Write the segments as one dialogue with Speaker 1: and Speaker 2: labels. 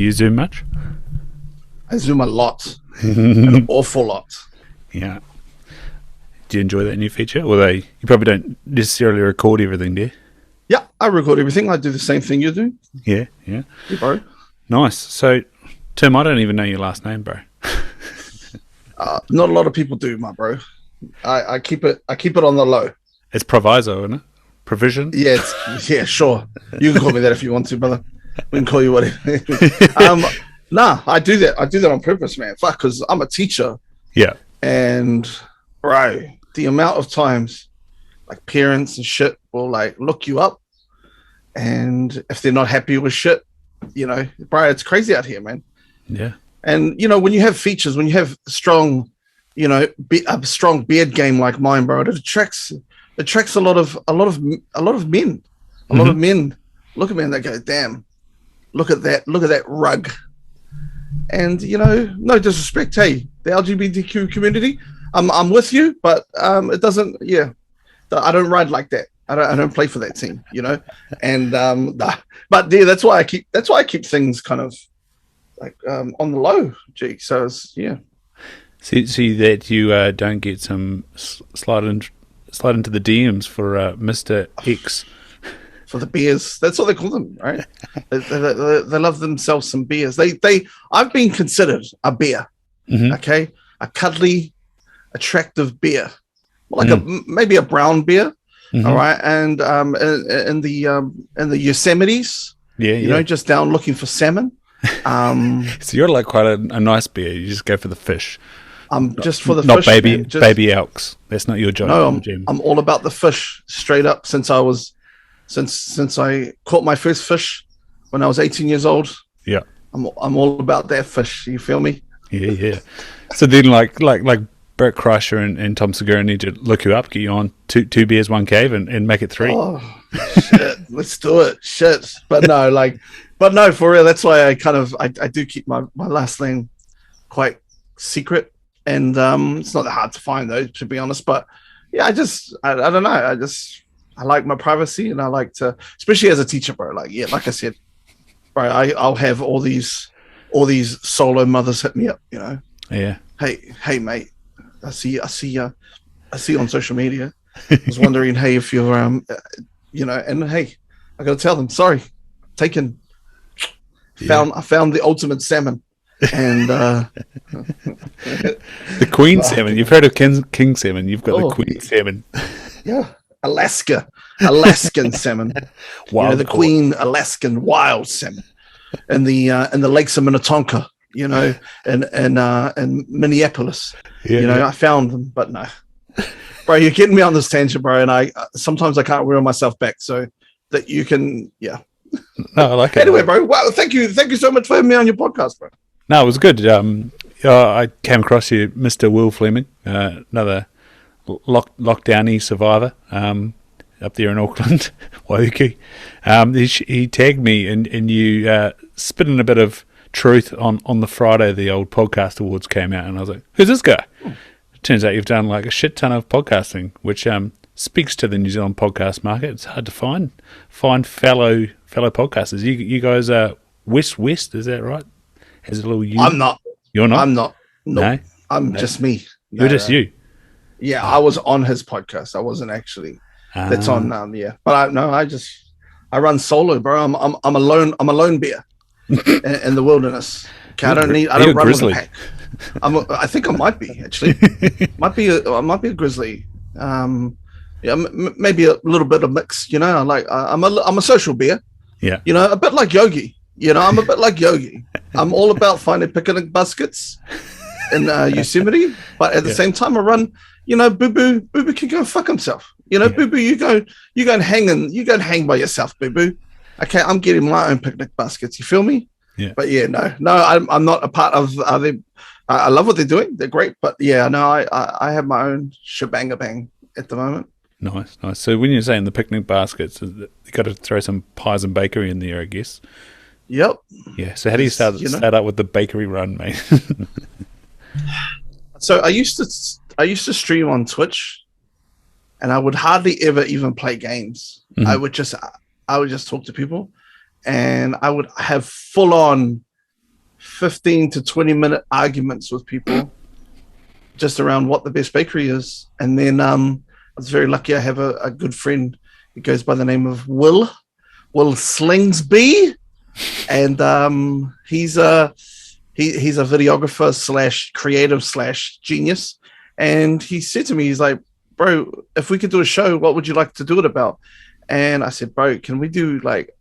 Speaker 1: you use Zoom much?
Speaker 2: I Zoom a lot, an awful lot.
Speaker 1: Yeah. Do you enjoy that new feature? Well, you probably don't necessarily record everything, do you?
Speaker 2: Yeah, I record everything. I do the same thing you do.
Speaker 1: Yeah.
Speaker 2: Yeah, bro.
Speaker 1: Nice. So, Tim, I don't even know your last name, bro.
Speaker 2: Not a lot of people do, my bro. I keep it on the low.
Speaker 1: It's Proviso, isn't it? Provision?
Speaker 2: Yeah, sure. You can call me that if you want to, brother. We can call you whatever. Nah, I do that. I do that on purpose, man. Fuck, because I'm a teacher.
Speaker 1: Yeah.
Speaker 2: And, bro, the amount of times, like, parents and shit will, like, look you up. And if they're not happy with shit, you know, bro, it's crazy out here, man.
Speaker 1: Yeah.
Speaker 2: And, you know, when you have features, when you have strong, you know, a strong beard game like mine, bro, it attracts a lot of men. A lot of men look at me and they go, damn, look at that rug. And, you know, no disrespect, hey, the LGBTQ community, I'm with you, but it doesn't, yeah, I don't ride like that. I don't play for that team, you know. And but yeah, that's why I keep things kind of like on the low. Gee, so it's, yeah.
Speaker 1: See that you don't get some slide into the DMs for Mr. X.
Speaker 2: For the beers, that's what they call them, right? they love themselves some beers. I've been considered a beer, okay, a cuddly, attractive beer, like maybe a brown beer, all right, and in the Yosemites, you know, just down looking for salmon.
Speaker 1: So you're like quite a nice beer. You just go for the fish.
Speaker 2: Just for the
Speaker 1: not
Speaker 2: fish,
Speaker 1: baby
Speaker 2: man.
Speaker 1: baby elks. That's not your job.
Speaker 2: No, I'm all about the fish, straight up. Since I caught my first fish when I was 18 years old. Yeah, I'm all about that fish. You feel me?
Speaker 1: Yeah. So then, like Bert Kreischer and Tom Segura need to look you up, get you on two beers, one cave, and make it 3.
Speaker 2: Oh shit, let's do it. Shit, but no, for real. That's why I do keep my last name quite secret. And it's not that hard to find, though, to be honest. But yeah, I don't know. I like my privacy, and I like to, especially as a teacher, bro. Like, yeah, like I said, bro, I'll have all these solo mothers hit me up. You know.
Speaker 1: Yeah.
Speaker 2: Hey, mate. I see you on social media. I was wondering, hey, if you're you know, and hey, I gotta tell them, sorry, taken. I found the ultimate salmon. And
Speaker 1: the queen salmon. You've heard of king salmon. You've got the queen salmon.
Speaker 2: Yeah, Alaskan salmon.
Speaker 1: Wild,
Speaker 2: you know, the queen Alaskan wild salmon, and the lakes of Minnetonka. You know, and Minneapolis. Yeah, you know, I found them, but no, bro, you're getting me on this tangent, bro. And I sometimes I can't reel myself back, so that you can, yeah.
Speaker 1: No, I like it.
Speaker 2: Anyway, bro, wow, thank you so much for having me on your podcast, bro.
Speaker 1: No, it was good. I came across you, Mr. Will Fleming, another lockdowny survivor up there in Auckland, Waiuku. He tagged me, and you spit in a bit of truth on the Friday the old podcast awards came out, and I was like, who's this guy? Turns out you've done like a shit ton of podcasting, which speaks to the New Zealand podcast market. It's hard to find fellow podcasters. You guys are West, is that right? Has a little
Speaker 2: I'm not.
Speaker 1: You're not?
Speaker 2: I'm not.
Speaker 1: No.
Speaker 2: I'm just me.
Speaker 1: You're just you.
Speaker 2: Yeah, I was on his podcast. I wasn't actually. That's on yeah. But I run solo, bro. I'm a lone bear in the wilderness. Okay, I don't run with a pack. I think I might be actually. I might be a grizzly. Yeah, maybe a little bit of mix. You know, I'm a social bear.
Speaker 1: Yeah.
Speaker 2: You know, a bit like Yogi. You know, I'm a bit like Yogi. I'm all about finding picnic baskets in Yosemite, but at the same time, I run. You know, Boo Boo can go fuck himself. You know, Boo Boo, you go and hang by yourself, Boo Boo. Okay, I'm getting my own picnic baskets. You feel me?
Speaker 1: Yeah.
Speaker 2: But yeah, no, I'm not a part of them. I love what they're doing. They're great. But yeah, no, I have my own shebang bang at the moment.
Speaker 1: Nice. So when you're saying the picnic baskets, you got to throw some pies and bakery in there, I guess.
Speaker 2: Yep.
Speaker 1: Yeah. So how do you start out with the bakery run, mate?
Speaker 2: So I used to stream on Twitch, and I would hardly ever even play games. I would just talk to people, and I would have full on 15 to 20-minute arguments with people just around what the best bakery is. And then I was very lucky. I have a good friend who goes by the name of Will Slingsby, and he's a videographer / creative / genius. And he said to me, he's like, bro, if we could do a show, what would you like to do it about? And I said, bro, can we do like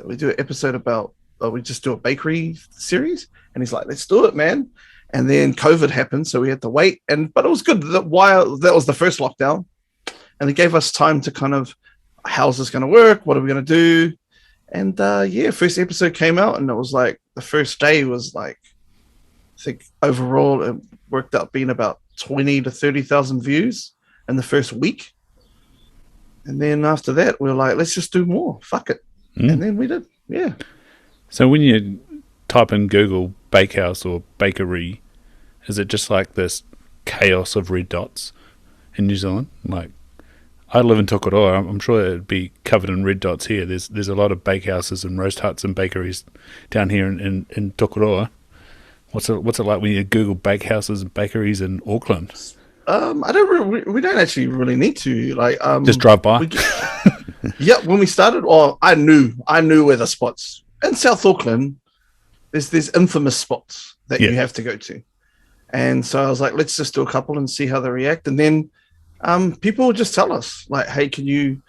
Speaker 2: we do an episode about, or we just do a bakery series? And he's like, let's do it, man. And then COVID happened, so we had to wait. But it was good. While that was the first lockdown, and it gave us time to kind of, how's this going to work? What are we going to do? And first episode came out, and it was like the first day was like, I think overall it worked out being about 20 to 30,000 views in the first week. And then after that, we were like, let's just do more. Fuck it. And then we did. Yeah.
Speaker 1: So when you type in Google bakehouse or bakery, is it just like this chaos of red dots in New Zealand? Like, I live in Tokoroa. I'm sure it'd be covered in red dots here. There's a lot of bakehouses and roast huts and bakeries down here in Tokoroa. What's it like when you Google bakehouses and bakeries in Auckland?
Speaker 2: We don't actually really need to
Speaker 1: just drive by.
Speaker 2: When we started, I knew where the spots in South Auckland. There's infamous spots that you have to go to, and so I was like, let's just do a couple and see how they react. And then people would just tell us like, hey, can you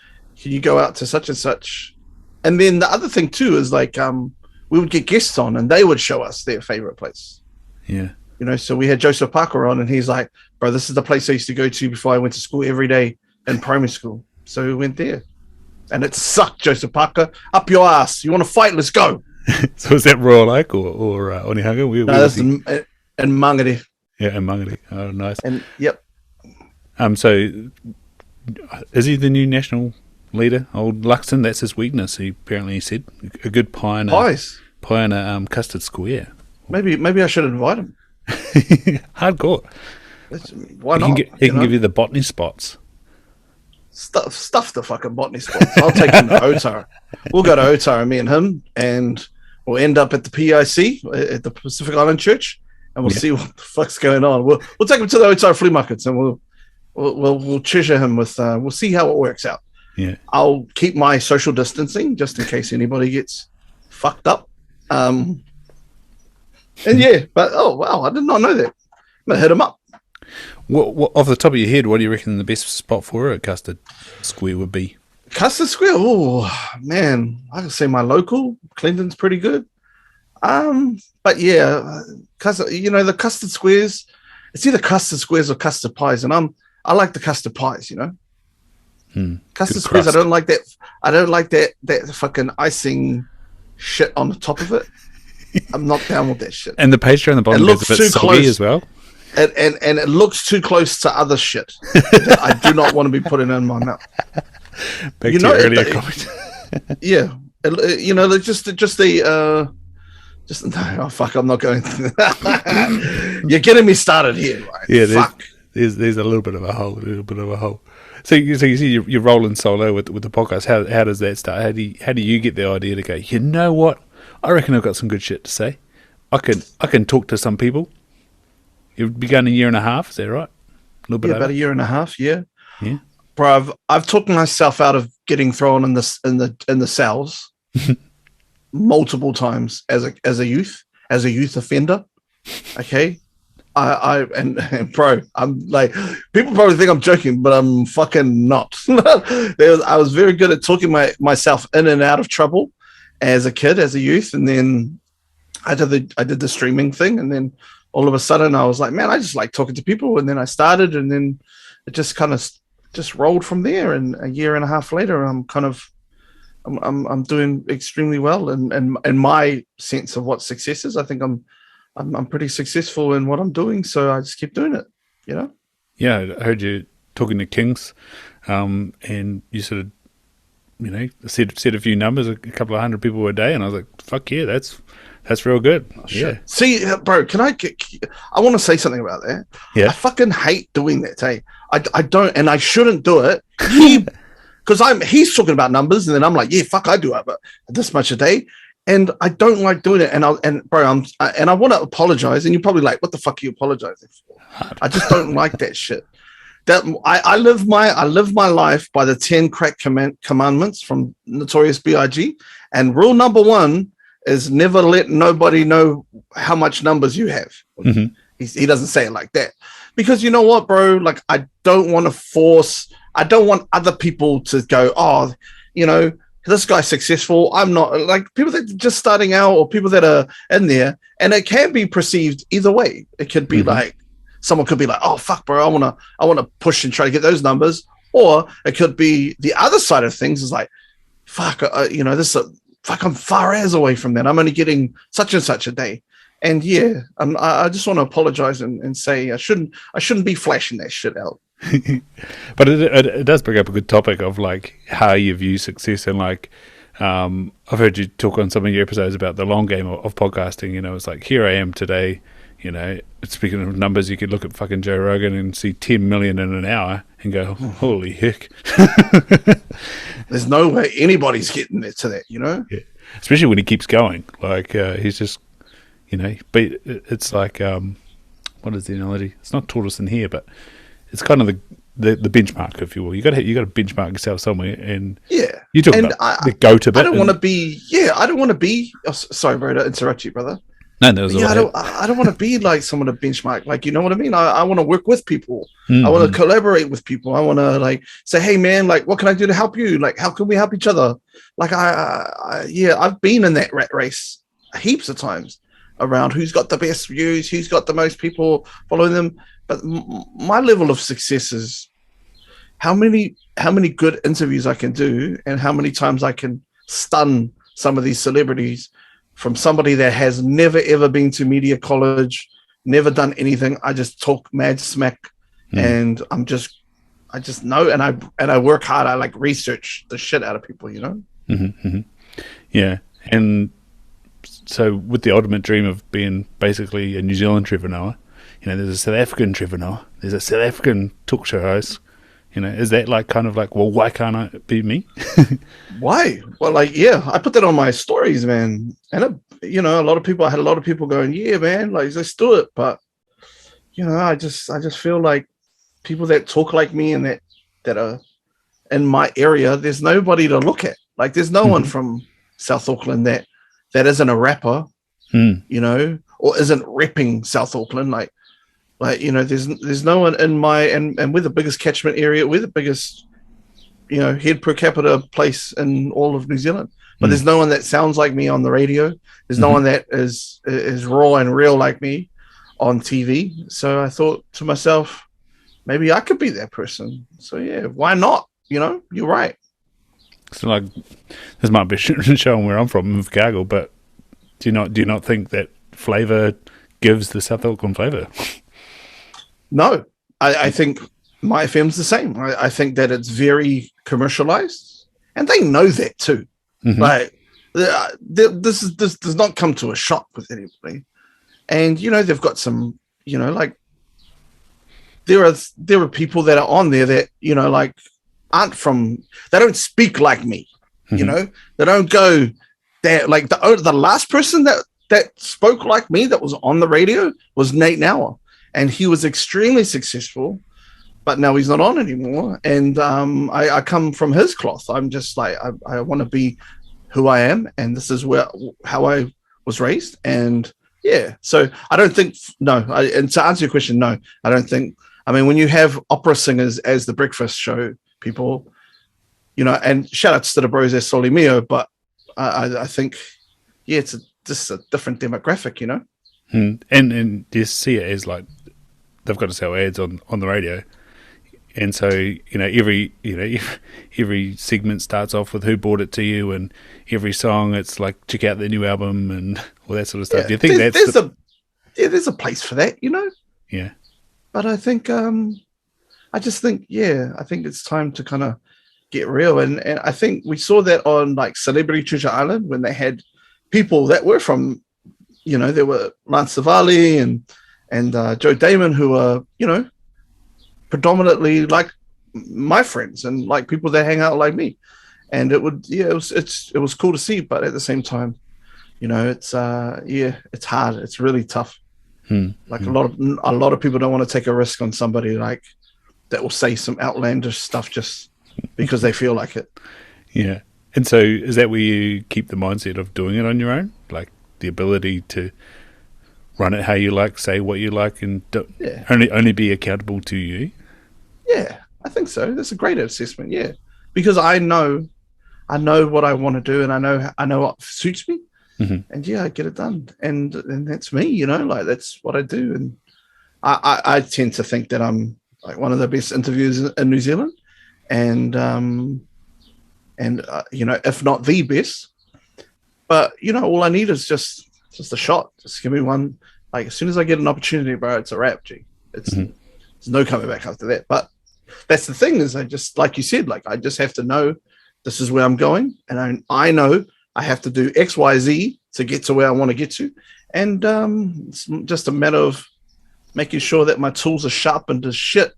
Speaker 2: go out to such and such? And then the other thing too is like we would get guests on and they would show us their favorite place.
Speaker 1: Yeah.
Speaker 2: You know, so we had Joseph Parker on, and he's like, bro, this is the place I used to go to before I went to school every day in primary school. So we went there. And it sucked, Joseph Parker. Up your ass. You want to fight? Let's go.
Speaker 1: So is that Royal Oak or Onehunga?
Speaker 2: No, that's in Mangere.
Speaker 1: Yeah, in Mangere. Oh, nice.
Speaker 2: And yep.
Speaker 1: So is he the new national leader? Old Luxton, that's his weakness. He apparently said a good pie and a custard square.
Speaker 2: Maybe I should invite him.
Speaker 1: Hardcore.
Speaker 2: Why not?
Speaker 1: He can give you the botany spots.
Speaker 2: Stuff the fucking botany spots. I'll take him to Otara. We'll go to Otara, me and him, and we'll end up at the PIC at the Pacific Island Church, and we'll see what the fuck's going on. We'll take him to the Otara flea markets, and we'll treasure him with. We'll see how it works out.
Speaker 1: Yeah,
Speaker 2: I'll keep my social distancing just in case anybody gets fucked up. But oh wow, I did not know that. I'm gonna hit him up.
Speaker 1: What off the top of your head, what do you reckon the best spot for a custard square would be?
Speaker 2: Custard square? Oh man, I can say my local Clinton's pretty good. But yeah, the custard squares. It's either custard squares or custard pies, and I like the custard pies. Custard squares. I don't like that. I don't like that fucking icing shit on the top of it. I'm not down with that shit.
Speaker 1: And the pastry on the bottom is a bit soggy as well.
Speaker 2: And it looks too close to other shit that I do not want to be putting in my mouth.
Speaker 1: Back to your earlier comment.
Speaker 2: Yeah, oh fuck, I'm not going. You're getting me started here. Right?
Speaker 1: Yeah, there's a little bit of a hole. So you see you're rolling solo with the podcast. How does that start? How do you get the idea to go, you know what? I reckon I've got some good shit to say. I can talk to some people. You've begun a year and a half, is that right? A little bit
Speaker 2: about a year and a half, yeah.
Speaker 1: Yeah.
Speaker 2: Bro, I've talked myself out of getting thrown in the cells multiple times as a youth offender. Okay. And bro, I'm like, people probably think I'm joking, but I'm fucking not. I was very good at talking myself in and out of trouble as a kid, as a youth, and then I did the streaming thing, and then all of a sudden I was like, man, I just like talking to people, and then I started, and then it just kind of just rolled from there. And a year and a half later, I'm doing extremely well, and my sense of what success is, I think I'm pretty successful in what I'm doing, so I just keep doing it,
Speaker 1: Yeah, I heard you talking to Kings, and you sort of, said a few numbers, a couple of hundred people a day, and I was like, fuck yeah, that's real good. Oh, yeah.
Speaker 2: See, bro, I want to say something about that.
Speaker 1: Yeah.
Speaker 2: I fucking hate doing that, hey. I don't, and I shouldn't do it. Because he's talking about numbers, and then I'm like, yeah, fuck, I do it, but this much a day. And I don't like doing it. And I want to apologize. And you're probably like, what the fuck are you apologizing for? I just don't like that shit. That I live my life by the 10 crack commandments from Notorious B.I.G. And rule number 1 is never let nobody know how much numbers you have.
Speaker 1: Mm-hmm.
Speaker 2: He doesn't say it like that. Because you know what, bro? Like, I don't want other people to go, oh, you know, this guy's successful. I'm not. Like, people that are just starting out or people that are in there. And it can be perceived either way. It could be like, someone could be like, oh, fuck, bro, I want to push and try to get those numbers. Or it could be the other side of things is like, fuck, you know, I'm far as away from that. I'm only getting such and such a day. And yeah, I just want to apologize and say I shouldn't be flashing that shit out.
Speaker 1: But it does bring up a good topic of like how you view success, and like I've heard you talk on some of your episodes about the long game of podcasting. You know, it's like, here I am today. You know, speaking of numbers, you could look at fucking Joe Rogan and see 10 million in an hour and go, holy heck.
Speaker 2: There's no way anybody's getting to that, you know?
Speaker 1: Yeah. Especially when he keeps going. Like, he's just, you know, but it's like, what is the analogy? It's not tortoise and hare, but it's kind of the benchmark, if you will. You got to benchmark yourself somewhere, and
Speaker 2: yeah,
Speaker 1: you talk about the go-to bit.
Speaker 2: I don't want to be. Oh, sorry, bro, to interrupt you, brother.
Speaker 1: No, that was all right.
Speaker 2: I don't want to be like someone to benchmark. Like, you know what I mean? I want to work with people.
Speaker 1: Mm-hmm.
Speaker 2: I want to collaborate with people. I want to like say, hey man, like, what can I do to help you? Like, how can we help each other? Like, I've been in that rat race heaps of times around who's got the best views, who's got the most people following them. But my level of success is how many good interviews I can do, and how many times I can stun some of these celebrities from somebody that has never ever been to media college, never done anything. I just talk mad smack, and I just know, and I work hard. I like research the shit out of people, you know.
Speaker 1: Mm-hmm, mm-hmm. Yeah, and so with the ultimate dream of being basically a New Zealand Trevor Noah, you know, there's a South African Trevor Noah, there's a South African talk show host. You know, is that like kind of like, well, why can't I be me?
Speaker 2: Why? Well, like, yeah, I put that on my stories, man. And, you know, I had a lot of people going, yeah, man, like, let's do it. But, you know, I just feel like people that talk like me and that are in my area, there's nobody to look at. Like, there's no one from South Auckland that isn't a rapper, you know, or isn't repping South Auckland. Like, you know, there's no one in my, and we're the biggest catchment area, we're the biggest, you know, head per capita place in all of New Zealand. But there's no one that sounds like me on the radio. There's no one that is raw and real like me on TV. So I thought to myself, maybe I could be that person. So yeah, why not? You know, you're right.
Speaker 1: So like, this might be showing where I'm from in Chicago, but do you not think that flavour gives the South Auckland flavour?
Speaker 2: No, I think my FM's the same. I think that it's very commercialized, and they know that too. Like, this does not come to a shock with anybody. And you know, they've got some, you know, like there are people that are on there that, you know, like they don't speak like me. You know, they don't go there. Like the last person that spoke like me that was on the radio was Nate Nauer. And he was extremely successful, but now he's not on anymore. And I come from his cloth. I'm just like, I want to be who I am, and this is how I was raised. And yeah, so I don't think, and to answer your question, no, I don't think. I mean, when you have opera singers as the breakfast show people, you know, and shout outs to the bros as Soli Mio, but I think, yeah, it's just a different demographic, you know.
Speaker 1: And you see it as like they've got to sell ads on the radio, and so every segment starts off with who brought it to you, and every song it's like check out their new album and all that sort of stuff.
Speaker 2: Yeah,
Speaker 1: do you think
Speaker 2: there's a place for that, you know?
Speaker 1: Yeah,
Speaker 2: but I think I think it's time to kind of get real, and I think we saw that on like Celebrity Treasure Island when they had people that were from, you know, there were Lance Savali and Joe Damon, who are, you know, predominantly like my friends and like people that hang out like me. And it was cool to see, but at the same time, it's it's hard. It's really tough. Like
Speaker 1: Hmm.
Speaker 2: a lot of people don't want to take a risk on somebody like that will say some outlandish stuff just because they feel like it.
Speaker 1: Yeah. And so is that where you keep the mindset of doing it on your own? Like the ability to run it how you like, say what you like, and
Speaker 2: Yeah,
Speaker 1: only be accountable to you?
Speaker 2: yeah, I think so. That's a great assessment. Yeah, because I know what I want to do, and I know what suits me,
Speaker 1: Hmm.
Speaker 2: and yeah, I get it done, and that's me. Like that's what I do, and I tend to think that I'm like one of the best interviewers in New Zealand, and if not the best, but all I need is just a shot. Just give me one. Like as soon as I get an opportunity, bro, it's a wrap. G.
Speaker 1: Hmm.
Speaker 2: There's no coming back after that. But that's the thing is I just like you said, like I just have to know this is where I'm going, and I know I have to do X, Y, Z to get to where I want to get to, and it's just a matter of making sure that my tools are sharpened as shit,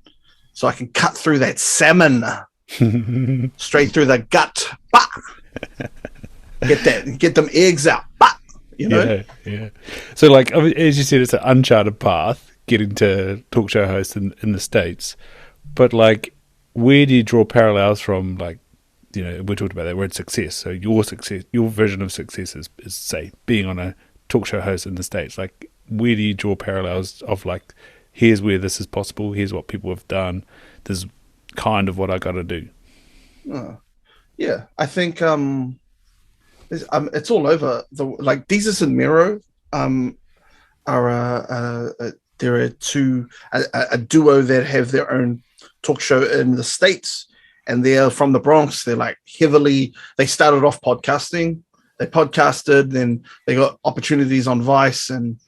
Speaker 2: so I can cut through that salmon straight through the gut. Bah! Get them eggs out. Bah! You know?
Speaker 1: Yeah, yeah. So, like, as you said, it's an uncharted path getting to talk show host in the States. But, like, where do you draw parallels from, like, we talked about that word success. So, your version of success is, say, being on a talk show host in the States. Like, where do you draw parallels of, like, here's where this is possible, here's what people have done, this is kind of what I got to do?
Speaker 2: Yeah, I think it's all over. Like Jesus and Miro are there are a duo that have their own talk show in the States, and they're from the Bronx. They're like they started off podcasting. They podcasted, then they got opportunities on Vice and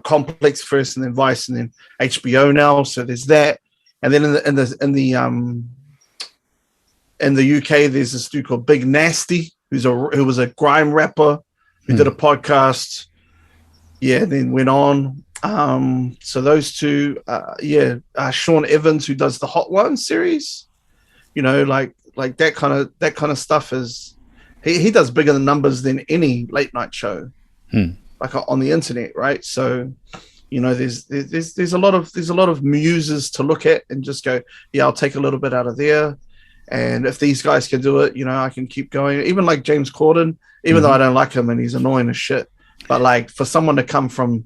Speaker 2: Complex first, and then Vice, and then HBO now. So there's that, and then in the UK, there's this dude called Big Nasty, who was a grime rapper who did a podcast. Yeah, then went on. So those two, Sean Evans, who does the Hot One series, like that kind of stuff is he does bigger numbers than any late night show, like on the internet, right? So there's a lot of muses to look at and just go, yeah, I'll take a little bit out of there. And if these guys can do it, I can keep going. Even like James Corden, even though I don't like him and he's annoying as shit, but like for someone to come from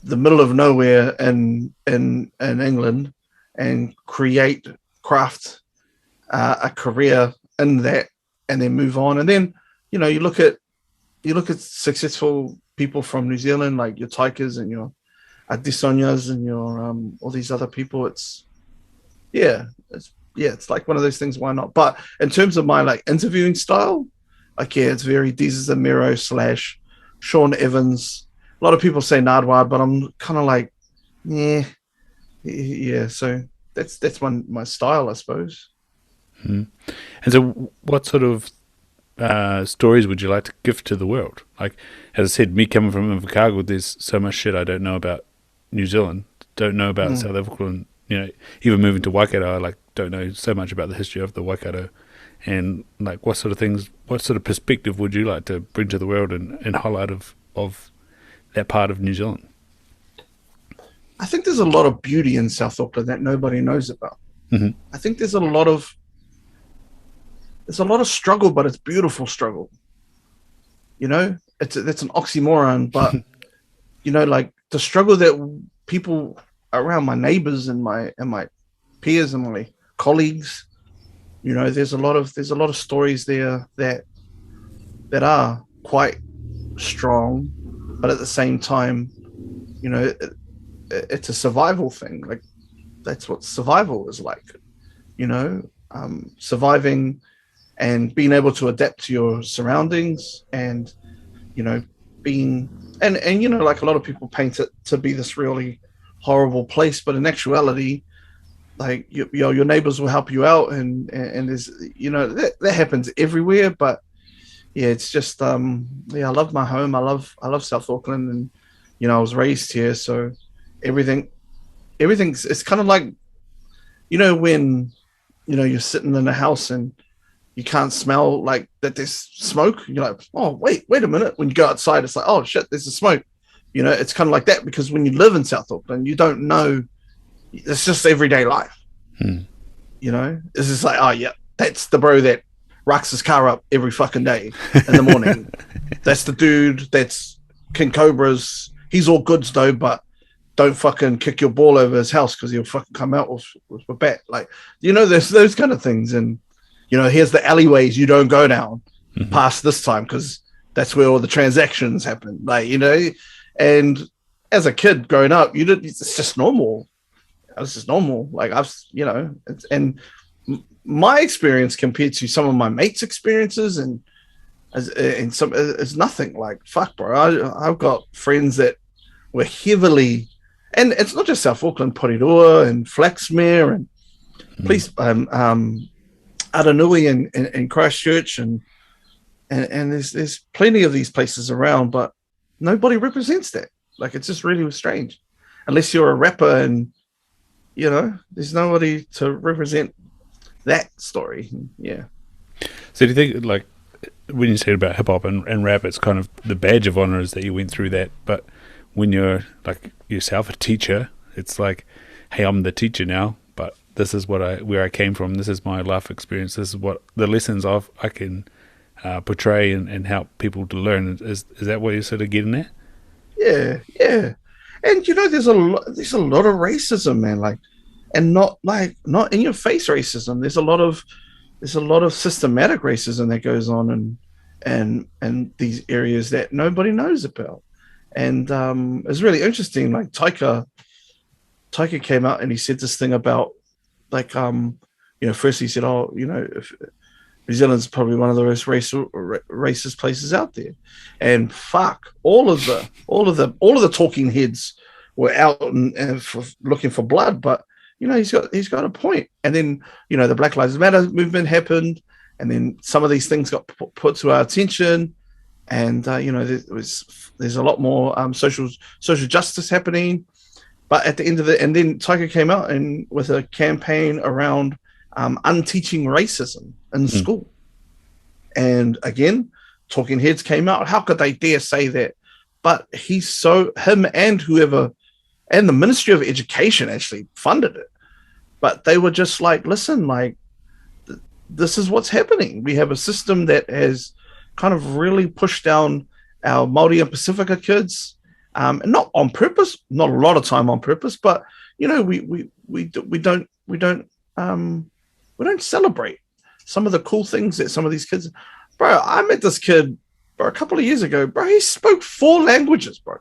Speaker 2: the middle of nowhere in England and craft a career in that, and then move on, and then you look at successful people from New Zealand like your Tigers and your Adesanyas and your all these other people. It's like one of those things. Why not? But in terms of my like interviewing style, like it's very Deezus and Miro / Sean Evans. A lot of people say Nardwar, but I'm kind of like, yeah. So that's my style, I suppose.
Speaker 1: And so, what sort of stories would you like to give to the world? Like, as I said, me coming from Invercargill, there's so much shit I don't know about New Zealand, don't know about South Africa, and even moving to Waikato, I like don't know so much about the history of the Waikato, and like what sort of perspective would you like to bring to the world and highlight of that part of New Zealand?
Speaker 2: I think there's a lot of beauty in South Auckland that nobody knows about. I think there's a lot of struggle, but it's beautiful struggle. That's an oxymoron, but like the struggle that people around my neighbors and my peers and my colleagues, there's a lot of stories there that are quite strong, but at the same time, it's a survival thing. Like that's what survival is like, surviving and being able to adapt to your surroundings, and being and like a lot of people paint it to be this really horrible place, but in actuality, like your neighbors will help you out, and there's that happens everywhere. But yeah, it's just I love my home. I love South Auckland, and I was raised here, so everything's it's kind of like when you're sitting in a house and you can't smell like that there's smoke. You're like, oh, wait a minute. When you go outside, it's like, oh shit, there's a smoke. You know, it's kind of like that, because when you live in South Auckland, you don't know. It's just everyday life. You know, it's just like, oh yeah, that's the bro that rocks his car up every fucking day in the morning. That's the dude that's King Cobra's. He's all goods though, but don't fucking kick your ball over his house because he'll fucking come out with a bat. Like, you know, there's those kind of things. And, you know, here's the alleyways you don't go down past this time, because that's where all the transactions happen. Like, you know, and as a kid growing up, it's just normal. It's just normal. Like, you know, and my experience compared to some of my mates' experiences and some is nothing. Like, fuck, bro. I've got friends that were heavily, and it's not just South Auckland, Porirua and Flaxmere and please, Aranui and Christchurch and there's plenty of these places around, but nobody represents that. Like, it's just really strange, unless you're a rapper, and you know, there's nobody to represent that story. Yeah.
Speaker 1: So do you think, like, when you said about hip hop and rap, it's kind of the badge of honor is that you went through that, but when you're like yourself a teacher, it's like, hey, I'm the teacher now, but this is where I came from. This is my life experience. This is what the lessons I can portray and help people to learn. Is that what you're sort of getting at?
Speaker 2: Yeah. And you know, there's a lot of racism, man. Like, and not in your face racism. There's a lot of systematic racism that goes on and these areas that nobody knows about. And it's really interesting. Like, Taika came out and he said this thing about, like, you know, first he said, oh, you know, if New Zealand's probably one of the most racist places out there, and fuck, all of the talking heads were out and looking for blood. But you know, he's got a point. And then, you know, the Black Lives Matter movement happened, and then some of these things got put to our attention. And you know, there's a lot more social justice happening, but at the end of and then Taika came out and with a campaign around unteaching racism in school. And again, talking heads came out. How could they dare say that? But him and whoever, and the Ministry of Education actually funded it. But they were just like, listen, like, this is what's happening. We have a system that has kind of really pushed down our Māori and Pacifica kids, and not on purpose, not a lot of time on purpose, but you know, we don't celebrate some of the cool things that some of these kids. Bro, I met this kid, bro, a couple of years ago. Bro, he spoke 4 languages, bro,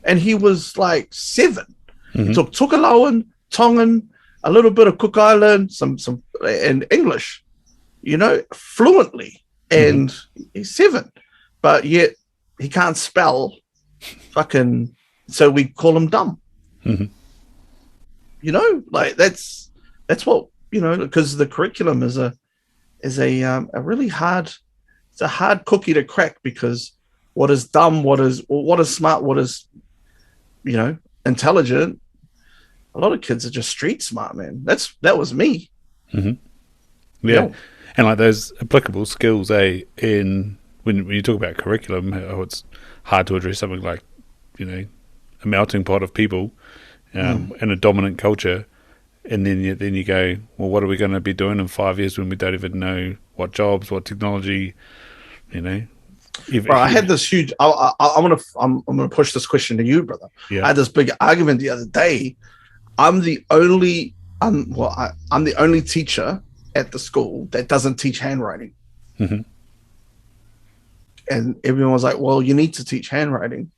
Speaker 2: and he was like 7. He took Tukalauan, Tongan, a little bit of Cook Island, some and English, you know, fluently. And he's 7, but yet he can't spell fucking, so we call him dumb. You know, like that's what, you know, because the curriculum is a really hard, it's a hard cookie to crack, because what is dumb, what is smart, what is, you know, intelligent. A lot of kids are just street smart, man. That was me.
Speaker 1: Yeah. And like those applicable skills, in when you talk about curriculum, how it's hard to address something like, you know, a melting pot of people and a dominant culture, and then you go, well, what are we going to be doing in 5 years when we don't even know what jobs, what technology, you know?
Speaker 2: Bro, I had this huge. I'm gonna push this question to you, brother.
Speaker 1: Yeah.
Speaker 2: I had this big argument the other day. I'm the only teacher at the school that doesn't teach handwriting. And everyone was like, well, you need to teach handwriting.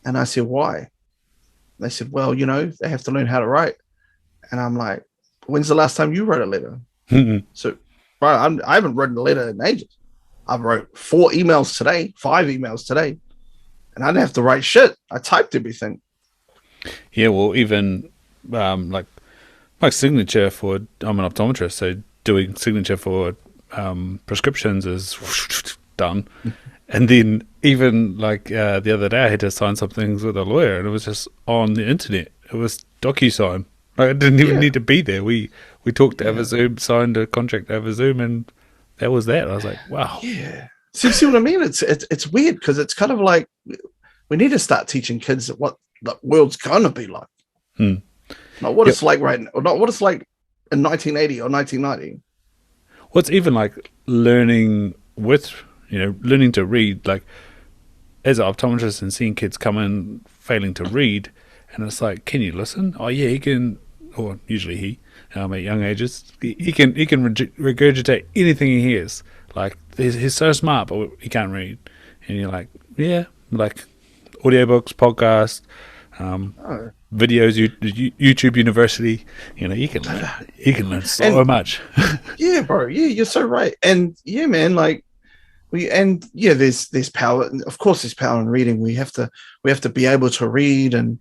Speaker 2: And I said, why? And they said, well, you know, they have to learn how to write. And I'm like, when's the last time you wrote a letter? So, bro, I haven't written a letter in ages. I wrote 5 emails today, and I didn't have to write shit. I typed everything.
Speaker 1: Yeah, well, even like my signature for, I'm an optometrist, so doing signature for prescriptions is done. And then even like the other day I had to sign some things with a lawyer, and it was just on the internet. It was DocuSign. Like, I didn't even need to be there. We talked over Zoom, signed a contract over Zoom, and that was that. I was like, wow.
Speaker 2: Yeah. See what I mean? It's weird because it's kind of like we need to start teaching kids what the world's gonna be like. Not what it's like right now, or not what it's like in 1980 or 1990.
Speaker 1: What's even like learning to read, like as an optometrist and seeing kids come in failing to read, and it's like, can you listen? Oh yeah, he can, or usually he, at young ages, he can regurgitate anything he hears. Like he's so smart, but he can't read. And you're like, yeah, like audiobooks, podcasts, videos, YouTube University. You can learn so much.
Speaker 2: Yeah, bro. Yeah, you're so right. And yeah, man, like there's power. Of course, there's power in reading. We have to be able to read and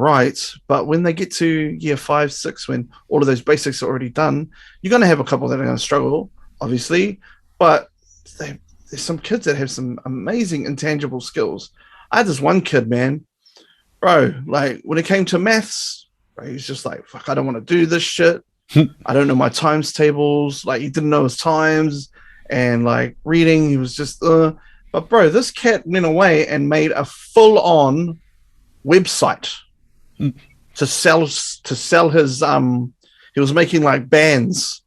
Speaker 2: write. But when they get to year 5, 6, when all of those basics are already done, you're going to have a couple that are going to struggle, obviously. But there's some kids that have some amazing intangible skills. I had this one kid, man, bro, like when it came to maths, bro, he was just like, fuck, I don't want to do this shit. I don't know my times tables. Like he didn't know his times, and like reading, he was just, but bro, this cat went away and made a full-on website to sell his, he was making like bands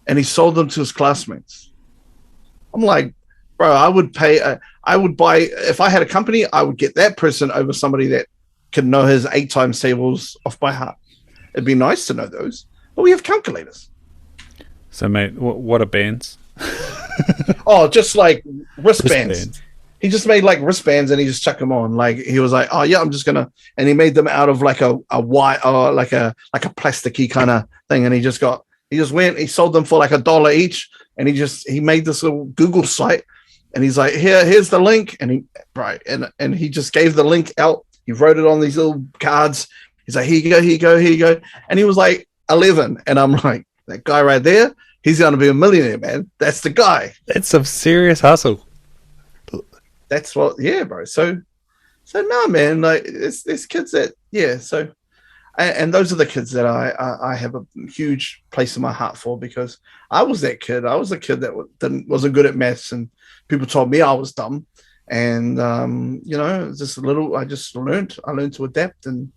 Speaker 2: and he sold them to his classmates. I'm like, bro, I would buy, if I had a company, I would get that person over somebody that could know his 8 times tables off by heart. It'd be nice to know those, but we have calculators.
Speaker 1: So, mate, what are bands?
Speaker 2: Oh, just like wristbands. He just made like wristbands and he just chucked them on. Like he was like, oh yeah, I'm just gonna, and he made them out of like a white or like a plasticky kind of thing. And he just went, he sold them for like $1 each. And he made this little Google site, and he's like, here's the link. And he just gave the link out. He wrote it on these little cards. He's like, here you go. And he was like 11. And I'm like, that guy right there, he's going to be a millionaire, man. That's the guy.
Speaker 1: That's some serious hustle.
Speaker 2: That's what, yeah, bro. So no, man, like there's kids that, yeah. So, and those are the kids that I have a huge place in my heart for, because I was that kid. I was a kid that wasn't good at maths, and people told me I was dumb. And just I learned to adapt. And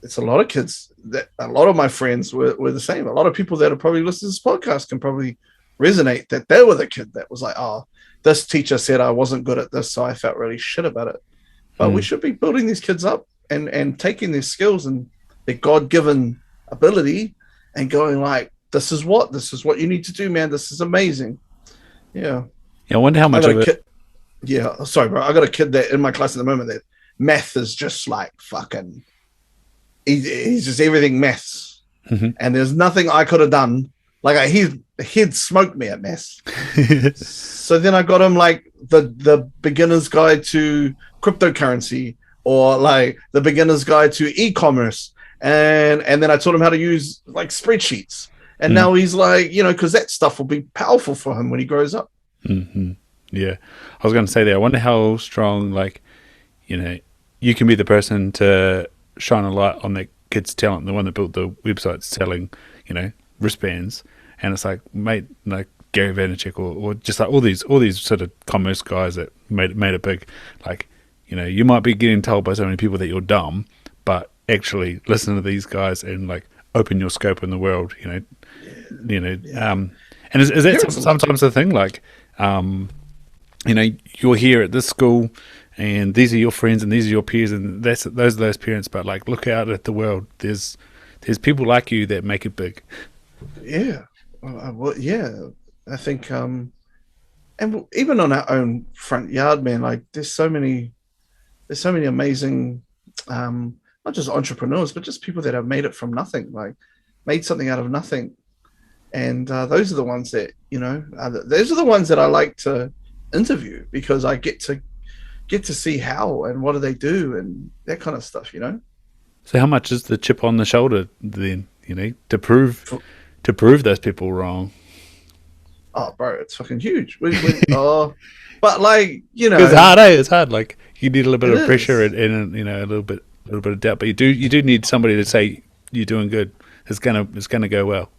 Speaker 2: it's a lot of kids that a lot of my friends were the same. A lot of people that are probably listening to this podcast can probably resonate that they were the kid that was like, oh, this teacher said I wasn't good at this, so I felt really shit about it. But we should be building these kids up and taking their skills and their God-given ability and going like, this is what you need to do, man. This is amazing. Yeah.
Speaker 1: Yeah, I wonder how much of it.
Speaker 2: Yeah, sorry, bro. I got a kid that in my class at the moment that math is just like fucking. He's just everything maths, and there's nothing I could have done. Like he'd smoked me at maths. So then I got him like the beginner's guide to cryptocurrency, or like the beginner's guide to e-commerce. And then I taught him how to use like spreadsheets. And now he's like, because that stuff will be powerful for him when he grows up.
Speaker 1: Mm-hmm. Yeah. I was going to say there, I wonder how strong, like, you can be the person to shine a light on that kid's talent, the one that built the website selling, wristbands. And it's like, mate, like Gary Vaynerchuk or just like all these sort of commerce guys that made it big. Like, you might be getting told by so many people that you're dumb, but actually listen to these guys and like open your scope in the world, and is that sometimes the thing, like, you're here at this school and these are your friends and these are your peers and those are those parents, but like look out at the world, there's people like you that make it big.
Speaker 2: Yeah. Well, yeah, I think and even on our own front yard, man, like there's so many amazing not just entrepreneurs, but just people that have made it from nothing, like made something out of nothing. And those are the ones that, those are the ones that I like to interview, because I get to see how and what do they do and that kind of stuff,
Speaker 1: So how much is the chip on the shoulder then, to prove those people wrong?
Speaker 2: Oh, bro, it's fucking huge. But like,
Speaker 1: it's hard, It's hard. Like you need a little bit of pressure and a little bit of doubt, but you do need somebody to say you're doing good. It's gonna go well.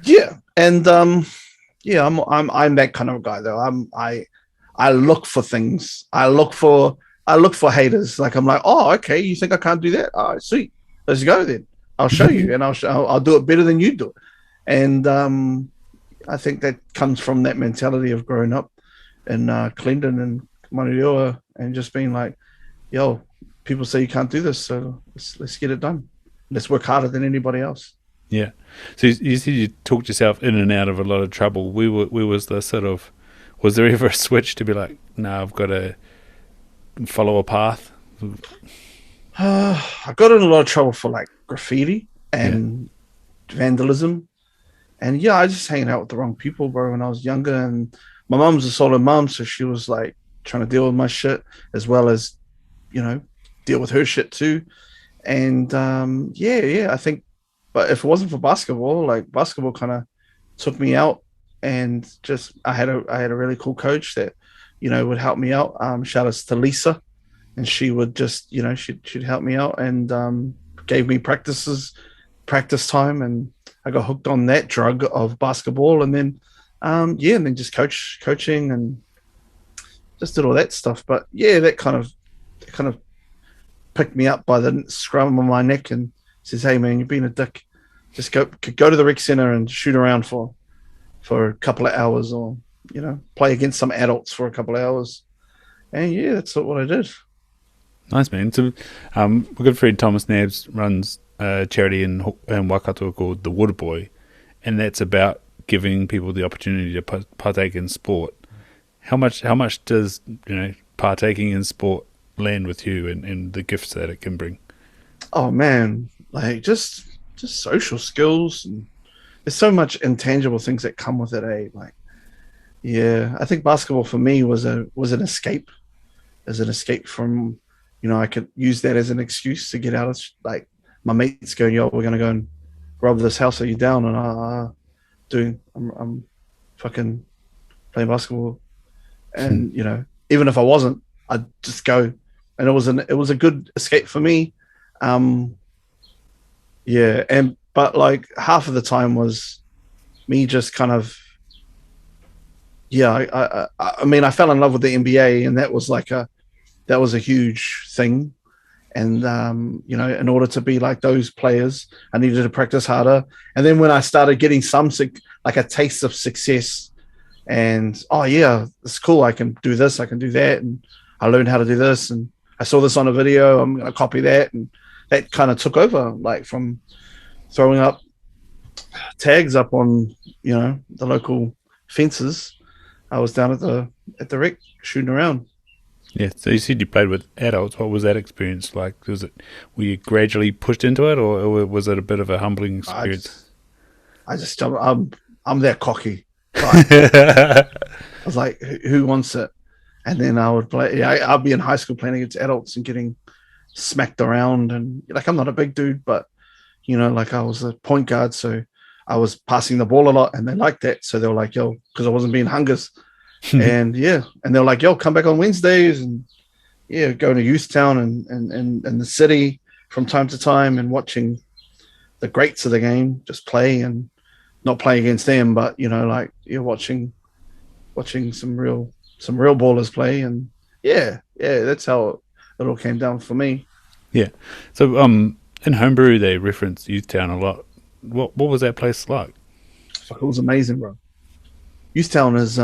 Speaker 2: Yeah, and Yeah, I'm that kind of guy though. I look for things. I look for haters. Like I'm like, oh, okay, you think I can't do that? All right, sweet. Let's go then. I'll show you, and I'll do it better than you do it. And I think that comes from that mentality of growing up in Clinton and Manurewa and just being like, yo, people say you can't do this, so let's get it done. Let's work harder than anybody else.
Speaker 1: Yeah. So you said you talked yourself in and out of a lot of trouble. We was the sort of, was there ever a switch to be like, no, I've got to follow a path?
Speaker 2: I got in a lot of trouble for like graffiti and vandalism. And yeah, I just hanging out with the wrong people, bro, when I was younger. And my mom's a solo mom, so she was like trying to deal with my shit as well as, deal with her shit too. And yeah, I think, but if it wasn't for basketball, like basketball kind of took me out, and just I had a really cool coach that, would help me out. Shout outs to Lisa, and she would just, she'd help me out and gave me practice time, and I got hooked on that drug of basketball, and then and then just coaching and just did all that stuff. But yeah, that kind of picked me up by the scrum of my neck and says, "Hey man, you've been a dick. Just go to the rec center and shoot around for a couple of hours, or play against some adults for a couple of hours." And yeah, that's what I did.
Speaker 1: Nice, man. So, my good friend Thomas Nabs runs a charity in Waikato called The Water Boy, and that's about giving people the opportunity to partake in sport. How much does partaking in sport land with you, and the gifts that it can bring?
Speaker 2: Oh man, like just social skills, and there's so much intangible things that come with it. Like, yeah, I think basketball for me was an escape, from, I could use that as an excuse to get out of, like, my mates going, yo, we're gonna go and rob this house. Are you down? And I'm fucking playing basketball, and even if I wasn't, I'd just go, and it was a good escape for me. Yeah, but like half of the time was me just kind of, yeah. I mean, I fell in love with the NBA, and that was a huge thing. And in order to be like those players, I needed to practice harder. And then when I started getting like a taste of success, and oh yeah, it's cool, I can do this, I can do that, and I learned how to do this, and I saw this on a video, I'm gonna copy that, and that kind of took over, like from throwing up tags up on the local fences. I was down at the rec shooting around.
Speaker 1: Yeah, so you said you played with adults. What was that experience like? Were you gradually pushed into it, or was it a bit of a humbling experience?
Speaker 2: I'm that cocky. I was like, who wants it? And then I would play. Yeah, I'd be in high school playing against adults and getting smacked around. And like, I'm not a big dude, but like I was a point guard, so I was passing the ball a lot, and they liked that. So they were like, yo, because I wasn't being hungers. And yeah, and they're like, yo, come back on Wednesdays, and yeah, going to youth town and the city from time to time, and watching the greats of the game just play, and not playing against them, but like you're watching some real ballers play. And yeah, that's how it all came down for me.
Speaker 1: Yeah. So in Homebrew they reference youth town a lot. What was that place like?
Speaker 2: Fuck, it was amazing, bro. Youth town was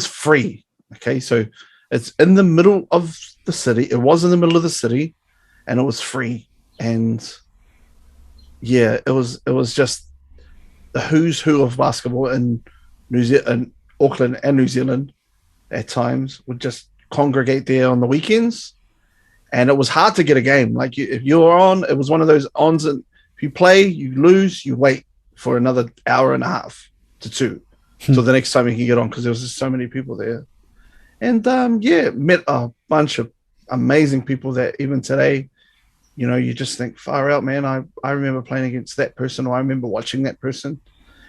Speaker 2: free. Okay, so it's in the middle of the city. It was in the middle of the city, and it was free. And yeah, it was just the who's who of basketball in Auckland and New Zealand at times would just congregate there on the weekends. And it was hard to get a game. Like if you were on, it was one of those ons, and if you play, you lose, you wait for another hour and a half to 2 so the next time you can get on, because there was just so many people there. And met a bunch of amazing people that even today, you just think, far out, man. I remember playing against that person, or I remember watching that person.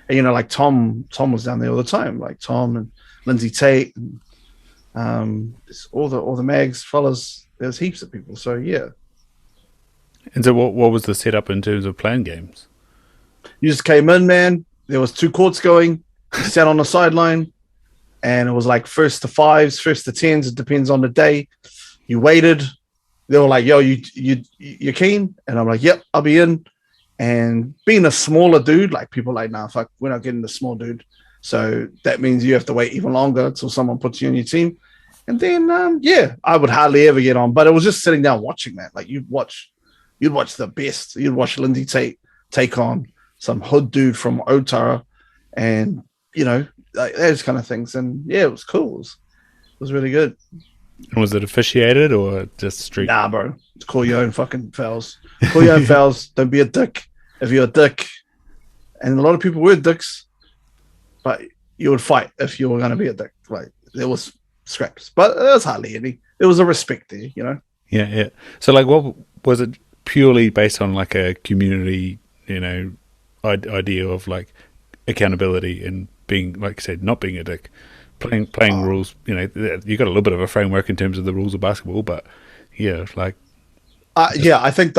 Speaker 2: And like Tom was down there all the time, like Tom and Lindsay Tate, and all the Mags fellas. There's heaps of people. So yeah.
Speaker 1: And so what was the setup in terms of playing games?
Speaker 2: You just came in, man. There was 2 courts going. You sat on the sideline, and it was like first to 5s, first to 10s. It depends on the day. You waited. They were like, "Yo, you keen?" And I'm like, "Yep, I'll be in." And being a smaller dude, like people are like, "Nah, fuck, we're not getting the small dude." So that means you have to wait even longer until someone puts you on your team. And then, I would hardly ever get on, but it was just sitting down watching that. Like you'd watch the best. You'd watch Lindsay take on some hood dude from Otara, and like those kind of things. And yeah, it was cool. It was really good.
Speaker 1: And was it officiated or just street?
Speaker 2: Nah, bro. Call your own fucking fouls. Call your own fouls. Don't be a dick. If you're a dick, and a lot of people were dicks, but you would fight if you were going to be a dick. Like there was scraps, but there was hardly any. There was a respect there,
Speaker 1: Yeah. So, like, what was it purely based on, like a community, idea of like accountability and being, like you said, not being a dick, playing rules. You got a little bit of a framework in terms of the rules of basketball, but yeah, like.
Speaker 2: I think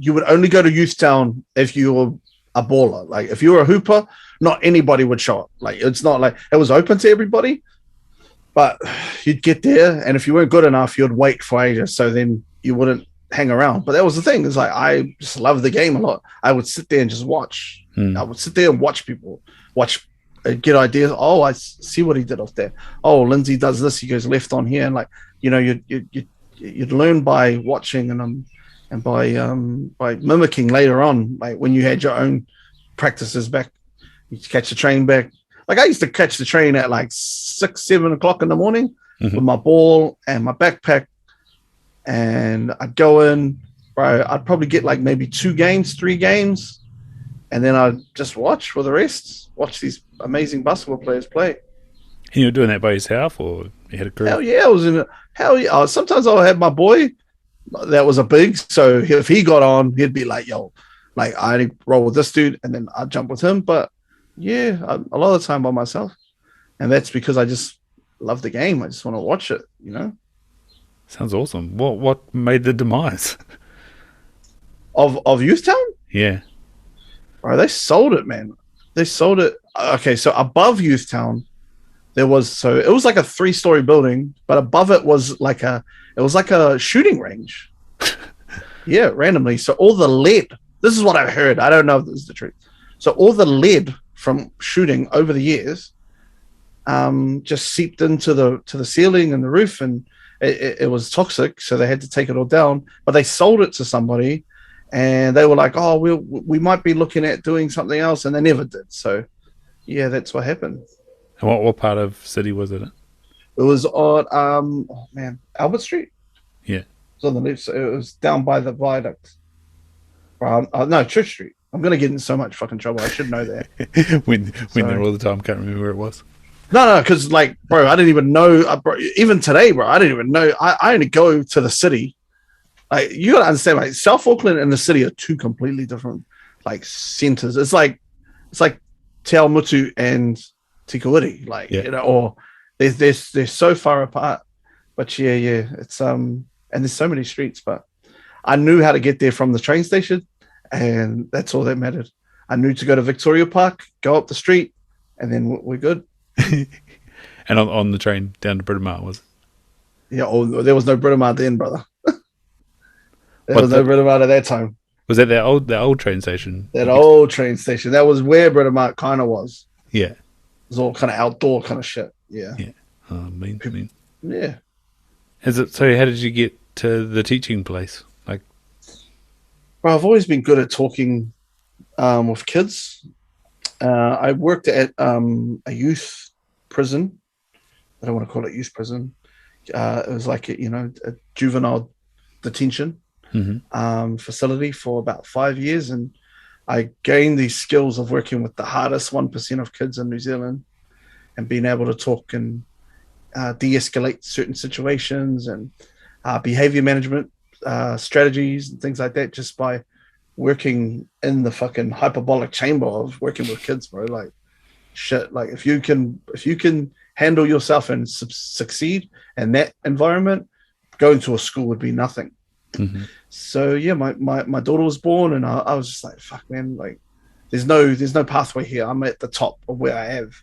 Speaker 2: you would only go to youth town if you were a baller. Like if you were a hooper, not anybody would show up. Like it's not like it was open to everybody, but you'd get there, and if you weren't good enough, you'd wait for ages. So then you wouldn't hang around. But that was the thing. It's like I just love the game a lot. I would sit there and just watch. I would sit there and watch people get ideas. Oh, I see what he did off there. Oh, Lindsay does this. He goes left on here, and like you'd learn by watching and by mimicking later on. Like when you had your own practices back, you catch the train back. Like I used to catch the train at like 6-7 o'clock in the morning with my ball and my backpack, and I'd go in, bro. I'd probably get like maybe 2 games, 3 games, and then I'd just watch for the rest. Watch these amazing basketball players play.
Speaker 1: And you were doing that by yourself, or you had a crew?
Speaker 2: Hell yeah, I was in it. Hell yeah. Sometimes I'll have my boy that was a big, so if he got on, he'd be like, "Yo, like I roll with this dude," and then I'd jump with him. But yeah, a lot of the time by myself, and that's because I just love the game. I just want to watch it.
Speaker 1: Sounds awesome. What made the demise
Speaker 2: of Youthtown?
Speaker 1: Yeah,
Speaker 2: Bro, they sold it, man. They sold it. Okay, so above Youthtown, it was like a 3-story building, but above it was like a shooting range. Yeah, randomly. So all the lead. This is what I heard. I don't know if this is the truth. So all the lead from shooting over the years, just seeped into the ceiling and the roof, and it was toxic. So they had to take it all down. But they sold it to somebody, and they were like, "Oh, we might be looking at doing something else," and they never did. So yeah, that's what happened.
Speaker 1: And what part of city was it in?
Speaker 2: It was on Albert Street.
Speaker 1: Yeah,
Speaker 2: it was on the left. So it was down by the viaduct. No, Church Street. I'm gonna get in so much fucking trouble. I should know that.
Speaker 1: when there all the time, can't remember where it was.
Speaker 2: No, because like, bro, I didn't even know. Bro, even today, bro, I didn't even know. I only go to the city. Like you gotta understand, like South Auckland and the city are 2 completely different like centers. It's like Te Awamutu and Te Kuiti, like or they're so far apart. But yeah, it's and there's so many streets, but I knew how to get there from the train station, and that's all that mattered. I knew to go to Victoria Park, go up the street, and then we're good.
Speaker 1: And on the train down to Britomart, was it?
Speaker 2: Yeah, there was no Britomart then, brother. There was no Britomart at that time.
Speaker 1: Was that the old train station?
Speaker 2: That old train station. That was where Britomart kind of was.
Speaker 1: Yeah.
Speaker 2: It was all kind of outdoor kind of shit. Yeah.
Speaker 1: Yeah. Mean.
Speaker 2: Yeah.
Speaker 1: So how did you get to the teaching place? Like,
Speaker 2: well, I've always been good at talking with kids. I worked at a youth prison. I don't want to call it youth prison. It was like a juvenile detention facility for about 5 years, and I gained these skills of working with the hardest 1% of kids in New Zealand, and being able to talk and de-escalate certain situations and behavior management strategies and things like that, just by working in the fucking hyperbolic chamber of working with kids, bro. Like shit. Like if you can handle yourself and succeed in that environment, going to a school would be nothing. So yeah, my daughter was born, and I was just like, fuck, man. Like there's no pathway here. I'm at the top of where I have.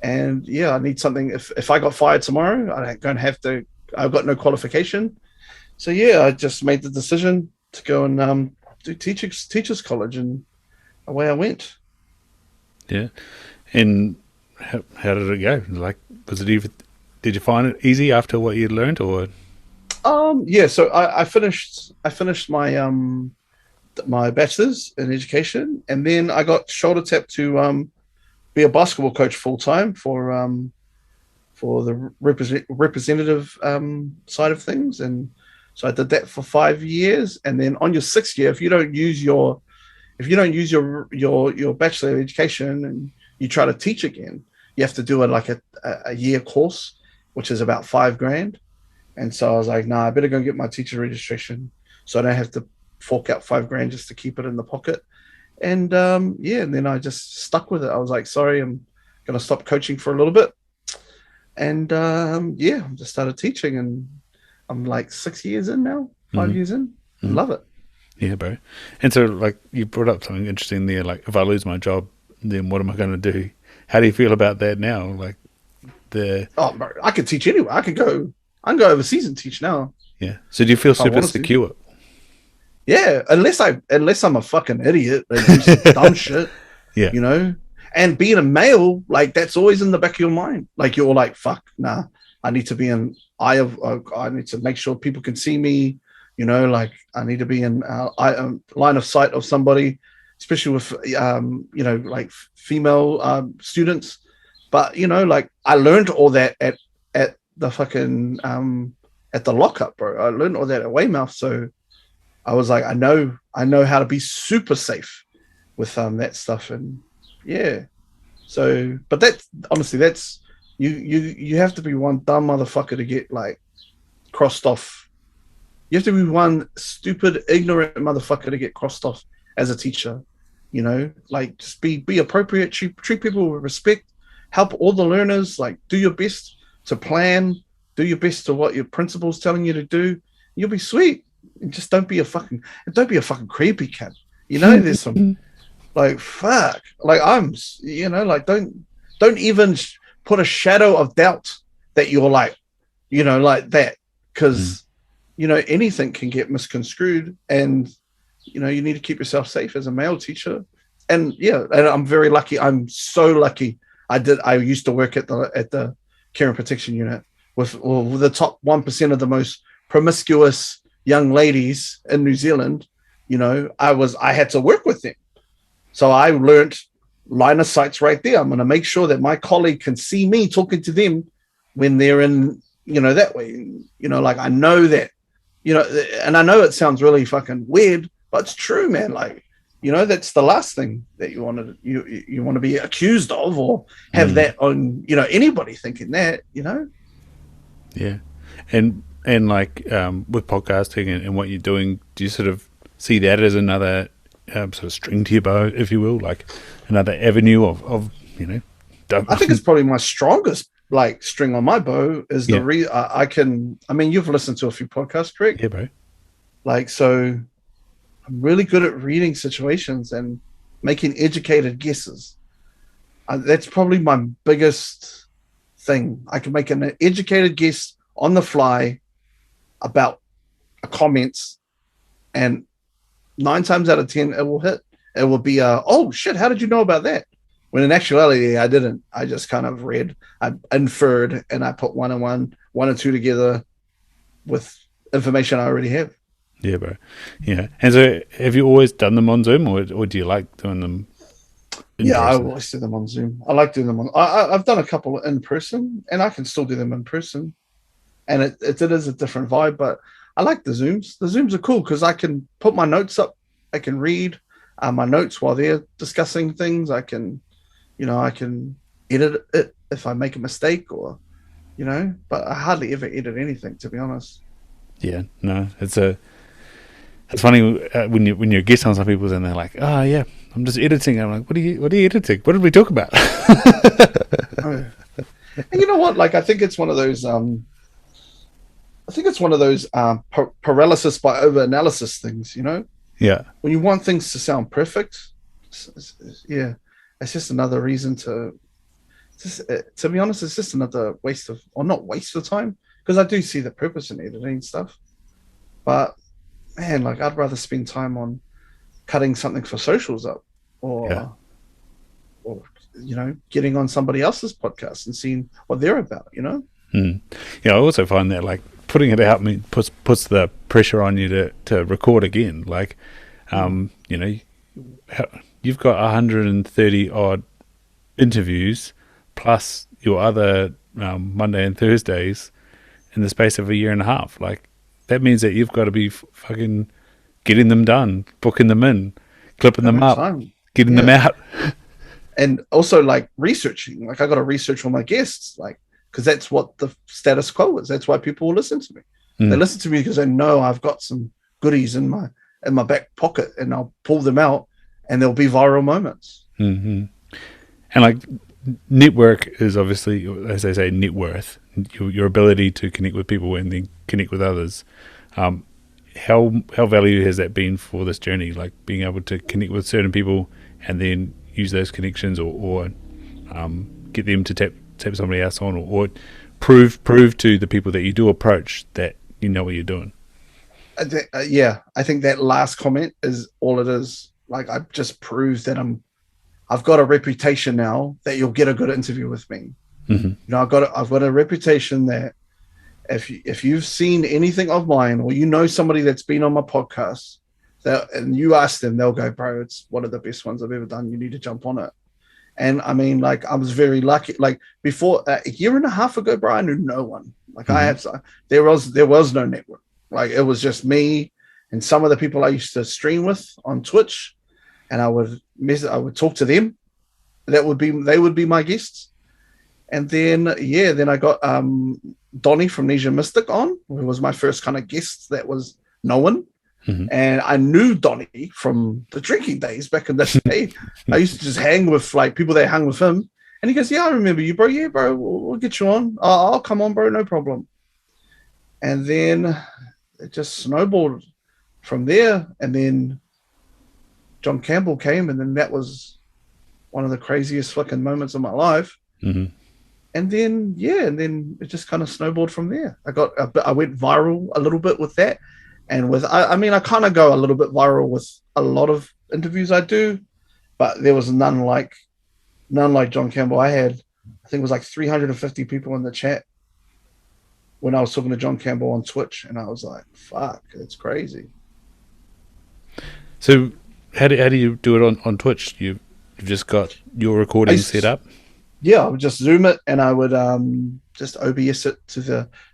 Speaker 2: And yeah, I need something. If I got fired tomorrow, I don't have to. I've got no qualification. So yeah, I just made the decision to go and do teachers college, and away I went.
Speaker 1: Yeah. And how did it go? Like, was it even? Did you find it easy after what you'd learned, or?
Speaker 2: Yeah. So I finished my my bachelor's in education, and then I got shoulder tapped to be a basketball coach full time for the representative side of things, and so I did that for 5 years. And then on your 6th year, if you don't use your bachelor of education and you try to teach again, you have to do a year course, which is about $5,000. And so I was like, nah, I better go get my teacher registration so I don't have to fork out $5,000 just to keep it in the pocket. And and then I just stuck with it. I was like, sorry, I'm gonna stop coaching for a little bit. And I just started teaching, and I'm like 6 years in now, 5 years in. I love it.
Speaker 1: Yeah, bro. And so, like, you brought up something interesting there. Like, if I lose my job, then what am I going to do? How do you feel about that now? Like, bro,
Speaker 2: I could teach anywhere. I can go overseas and teach now.
Speaker 1: Yeah. So do you feel super secure?
Speaker 2: Yeah, unless I'm a fucking idiot and do some dumb shit.
Speaker 1: Yeah.
Speaker 2: You know? And being a male, like, that's always in the back of your mind. Like, you're like, fuck, nah, I need to be in I need to make sure people can see me. You know, like, I need to be in line of sight of somebody, especially with, like female students. But, you know, like, I learned all that at the fucking, at the lockup, bro. I learned all that at Weymouth. So I was like, I know how to be super safe with that stuff. And yeah. So, but that's you have to be one dumb motherfucker to get, like, crossed off. You have to be one stupid, ignorant motherfucker to get crossed off as a teacher. You know, like, just be appropriate, treat people with respect, help all the learners, like, do your best to plan, do your best to what your principal's telling you to do. You'll be sweet. And just don't be a fucking creepy cat. You know, there's some like, fuck, like, I'm, you know, like, don't even put a shadow of doubt that you're like, you know, like that, because you know, anything can get misconstrued, and, you know, you need to keep yourself safe as a male teacher. And yeah, and I'm very lucky. I'm so lucky. I used to work at the care and protection unit with the top 1% of the most promiscuous young ladies in New Zealand. You know, I had to work with them. So I learned line of sights right there. I'm going to make sure that my colleague can see me talking to them when they're in, you know, that way. You know, like, I know that, you know, and I know it sounds really fucking weird, but it's true, man. Like, you know, that's the last thing that you want to be accused of, or have that on, you know, anybody thinking that, you know?
Speaker 1: Yeah. And like, with podcasting and what you're doing, do you sort of see that as another sort of string to your bow, if you will, like another avenue of you know?
Speaker 2: I think it's probably my strongest, like, string on my bow is the I mean, you've listened to a few podcasts, correct?
Speaker 1: Yeah, bro.
Speaker 2: Like, so I'm really good at reading situations and making educated guesses. That's probably my biggest thing. I can make an educated guess on the fly about a comments, and 9 times out of 10 it will hit. It will be oh shit, how did you know about that? When in actuality I didn't. I just kind of read, I inferred, and I put one and two together with information I already have.
Speaker 1: Yeah, bro. Yeah. And so, have you always done them on Zoom, or do you like doing them in person?
Speaker 2: I always do them on Zoom. I like doing them on. I've done a couple in person, and I can still do them in person. And it is a different vibe, but I like the Zooms. The Zooms are cool because I can put my notes up. I can read my notes while they're discussing things. I can edit it if I make a mistake, or, you know, but I hardly ever edit anything, to be honest.
Speaker 1: Yeah, no, it's funny when you're guest on some people's and they're like, oh yeah, I'm just editing. I'm like, what are you editing? What did we talk about?
Speaker 2: And you know what? Like, I think it's one of those. Paralysis by over-analysis things, you know?
Speaker 1: Yeah.
Speaker 2: When you want things to sound perfect, yeah, it's just another reason to. To be honest, it's just another waste of, or not waste of time, because I do see the purpose in editing stuff. But man, like I'd rather spend time on cutting something for socials up,
Speaker 1: Yeah.
Speaker 2: or getting on somebody else's podcast and seeing what they're about.
Speaker 1: Yeah, I also find that like putting it out puts the pressure on you to record again. Like, you've got 130 odd interviews plus your other Monday and Thursdays in the space of a year and a half. Like, that means that you've got to be fucking getting them done, booking them in, clipping them up, getting them out.
Speaker 2: And also like researching. Like I got to research all my guests, like, because that's what the status quo is. That's why people will listen to me. They listen to me because they know I've got some goodies in my back pocket, and I'll pull them out, and there'll be viral moments.
Speaker 1: Mm-hmm. And like, network is obviously, as they say, net worth. Your ability to connect with people and then connect with others. How valuable has that been for this journey? Like being able to connect with certain people and then use those connections, or get them to tap somebody else on, or prove to the people that you do approach that you know what you're doing.
Speaker 2: I think that last comment is all it is. Like I've just proved that I've got a reputation now that you'll get a good interview with me.
Speaker 1: Mm-hmm.
Speaker 2: I've got a reputation that if you've seen anything of mine, or somebody that's been on my podcast, and you ask them, they'll go, bro, it's one of the best ones I've ever done. You need to jump on it. And I mean, like, I was very lucky. Like before a year and a half ago, bro, I knew no one. Like there was no network. Like it was just me and some of the people I used to stream with on Twitch, and I would talk to them. They would be my guests. And then I got Donnie from Nesia Mystic on, who was my first kind of guest that was known.
Speaker 1: Mm-hmm.
Speaker 2: And I knew Donnie from the drinking days back in the day. I used to just hang with like people that hung with him. And he goes, yeah, I remember you, bro. Yeah, bro, we'll get you on. I'll come on, bro, no problem. And then it just snowballed from there. And then John Campbell came, and then that was one of the craziest fucking moments of my life.
Speaker 1: Mm-hmm.
Speaker 2: And then it just kind of snowballed from there. I went viral a little bit with that. And I kind of go a little bit viral with a lot of interviews I do, but there was none like John Campbell. I think it was like 350 people in the chat when I was talking to John Campbell on Twitch, and I was like, fuck, it's crazy.
Speaker 1: So how do you do it on Twitch? You've just got your recording set up?
Speaker 2: Yeah, I would just Zoom it, and I would just OBS it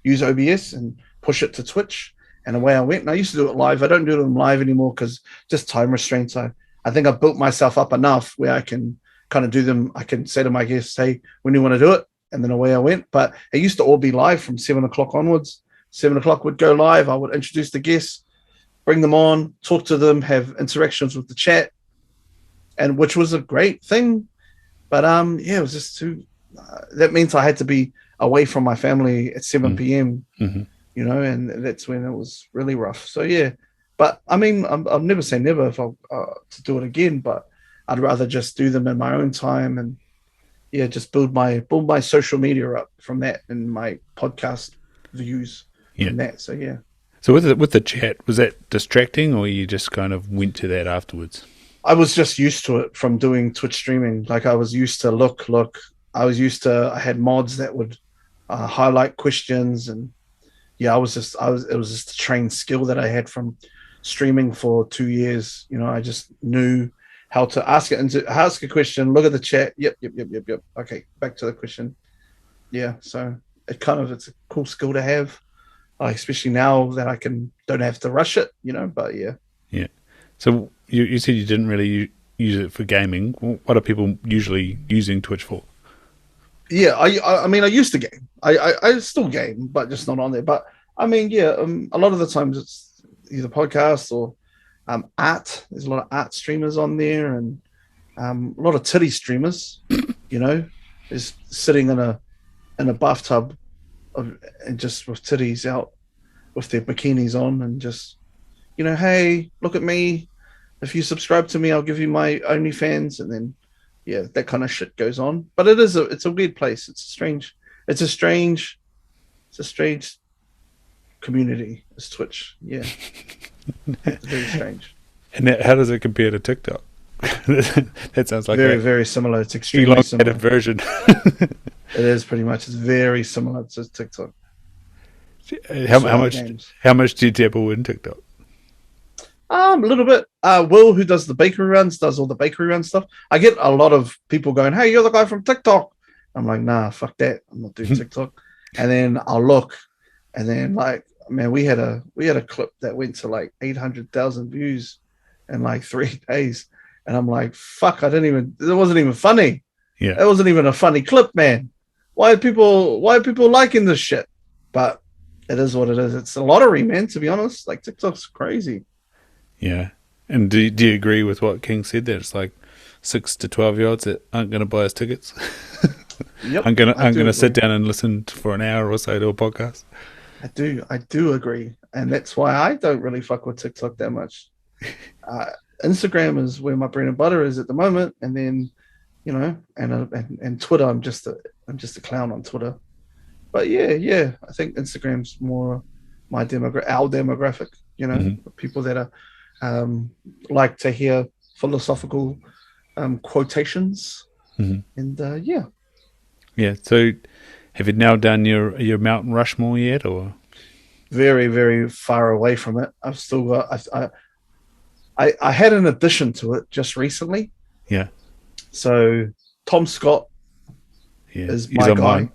Speaker 2: use OBS and push it to Twitch. And away I went. And I used to do it live. I don't do them live anymore because just time restraints. I think I've built myself up enough where I can kind of do them. I can say to my guests, hey, when do you want to do it? And then away I went. But it used to all be live from 7 o'clock onwards. 7 o'clock would go live. I would introduce the guests, bring them on, talk to them, have interactions with the chat, and which was a great thing. But it was just too. That means I had to be away from my family at 7 p.m.
Speaker 1: Mm-hmm.
Speaker 2: And that's when it was really rough. So yeah, but I mean, I'll never say never if I'll to do it again. But I'd rather just do them in my own time, and just build my social media up from that, and my podcast views from that. So yeah.
Speaker 1: So with the chat, was that distracting, or you just kind of went to that afterwards?
Speaker 2: I was just used to it from doing Twitch streaming. Like I was used to look. I had mods that would highlight questions, and it was just a trained skill that I had from streaming for 2 years. I just knew how to ask a question, look at the chat. Yep. Okay, back to the question. Yeah, so it's a cool skill to have, especially now that I don't have to rush it. But yeah. Yeah.
Speaker 1: So you said you didn't really use it for gaming. What are people usually using Twitch for?
Speaker 2: Yeah, I mean, I used to game. I still game, but just not on there. But I mean, a lot of the times it's either podcasts or art. There's a lot of art streamers on there, and a lot of titty streamers. Is sitting in a bathtub, and just with titties out, with their bikinis on, and just hey, look at me. if you subscribe to me, I'll give you my OnlyFans, and then yeah, that kind of shit goes on. But it's a weird place. It's a strange community. It's Twitch. Yeah, it's very strange.
Speaker 1: And how does it compare to TikTok? That sounds like
Speaker 2: very, very similar. It's extremely similar.
Speaker 1: Version.
Speaker 2: It is pretty much. It's very similar to TikTok.
Speaker 1: How much do you dabble in TikTok?
Speaker 2: A little bit. Will, who does the bakery runs, does all the bakery run stuff. I get a lot of people going, "Hey, you're the guy from TikTok." I'm like, "Nah, fuck that. I'm not doing TikTok." And then I'll look, and then like, man, we had a clip that went to like 800,000 views in like 3 days, and I'm like, "Fuck, it wasn't even funny.
Speaker 1: Yeah,
Speaker 2: it wasn't even a funny clip, man. Why are people liking this shit?" But it is what it is. It's a lottery, man. To be honest, like TikTok's crazy.
Speaker 1: Yeah. And do you agree with what King said, that it's like 6 to 12-year-olds that aren't going to buy us tickets?
Speaker 2: Yep,
Speaker 1: I'm gonna sit down and listen for an hour or so to a podcast.
Speaker 2: I do agree, and that's why I don't really fuck with TikTok that much. Instagram is where my bread and butter is at the moment, and then and Twitter. I'm just a clown on Twitter. But yeah, I think Instagram's more our demographic. People that are like to hear philosophical quotations, and
Speaker 1: yeah. So, have you now done your Mountain Rushmore yet, or
Speaker 2: very, very far away from it? I've still got. I had an addition to it just recently.
Speaker 1: Yeah.
Speaker 2: So Tom Scott is my guy.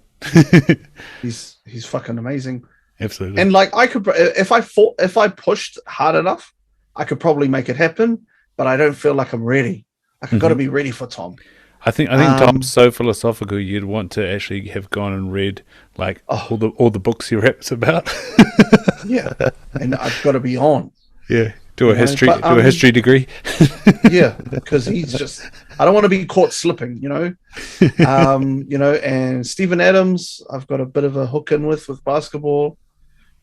Speaker 2: He's fucking amazing.
Speaker 1: Absolutely.
Speaker 2: And like I could, if I pushed hard enough, I could probably make it happen. But I don't feel like I'm ready. Like I've got to be ready for Tom.
Speaker 1: I think Tom's so philosophical. You'd want to actually have gone and read like all the books he raps about.
Speaker 2: Yeah, and I've got to be on.
Speaker 1: Yeah, do a history degree.
Speaker 2: Yeah, because he's just. I don't want to be caught slipping, And Steven Adams, I've got a bit of a hook in with basketball.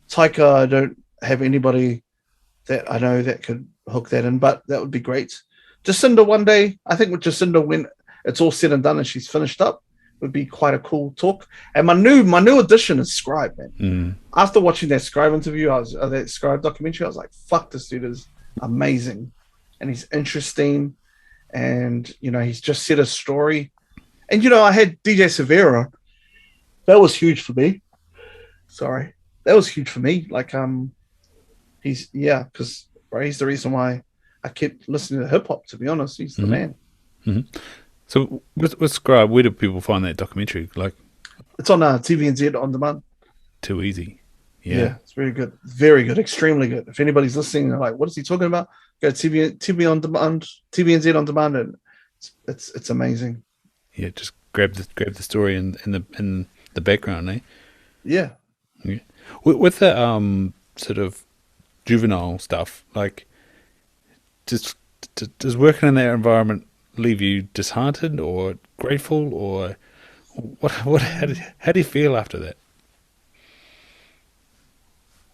Speaker 2: Taika, I don't have anybody that I know that could hook that in, but that would be great. Jacinda one day, I think with Jacinda, when it's all said and done and she's finished up, would be quite a cool talk. And my new addition is Scribe, man. After watching that Scribe interview, that Scribe documentary, I was like, fuck, this dude is amazing. And he's interesting. And, he's just said a story. And, I had DJ Severa. That was huge for me. Sorry. That was huge for me. Like, because he's the reason why I kept listening to hip hop, to be honest. He's the man.
Speaker 1: Mm-hmm. So with Scribe, where do people find that documentary? Like,
Speaker 2: it's on TVNZ on demand.
Speaker 1: Too easy.
Speaker 2: Yeah, it's very good. Very good. Extremely good. If anybody's listening, they're like, what is he talking about? Go to TV on demand, TVNZ on demand, and it's amazing.
Speaker 1: Yeah, just grab the story in the background, eh?
Speaker 2: Yeah.
Speaker 1: With the sort of juvenile stuff, like, does working in that environment leave you disheartened or grateful, or what? How do you feel after that?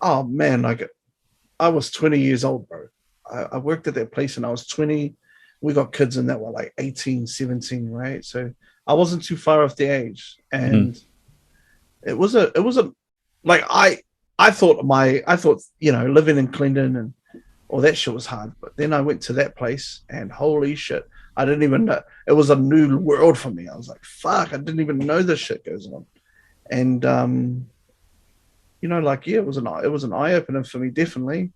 Speaker 2: Oh man, like I was 20 years old, bro. I worked at that place and I was 20. We got kids in that were like 18, 17, right? So I wasn't too far off the age. And it was like I thought living in Clinton and all that shit was hard. But then I went to that place and holy shit, I didn't even know. It was a new world for me. I was like, fuck, I didn't even know this shit goes on. And it was an eye opener for me, definitely.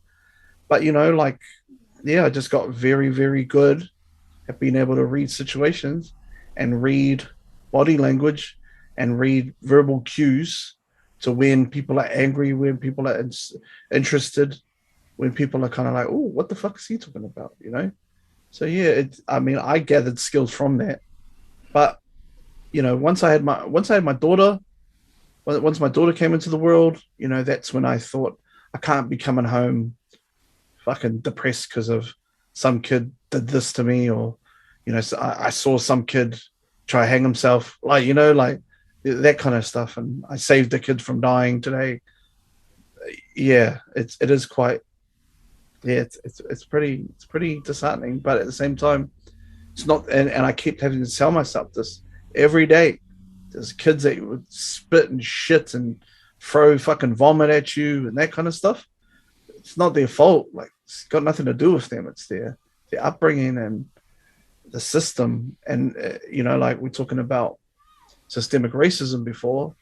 Speaker 2: But I just got very, very good at being able to read situations and read body language and read verbal cues to when people are angry, when people are interested, when people are kind of like, oh, what the fuck is he talking about? So yeah, I gathered skills from that. But once my daughter came into the world, that's when I thought I can't be coming home fucking depressed because of some kid did this to me, or so I saw some kid try to hang himself, like that kind of stuff, and I saved the kid from dying today. Yeah, it is quite Yeah, it's pretty disheartening, but at the same time, it's not. And I keep having to tell myself this every day. There's kids that would spit and shit and throw fucking vomit at you and that kind of stuff. It's not their fault. Like, it's got nothing to do with them. It's their upbringing and the system. And like we're talking about systemic racism before.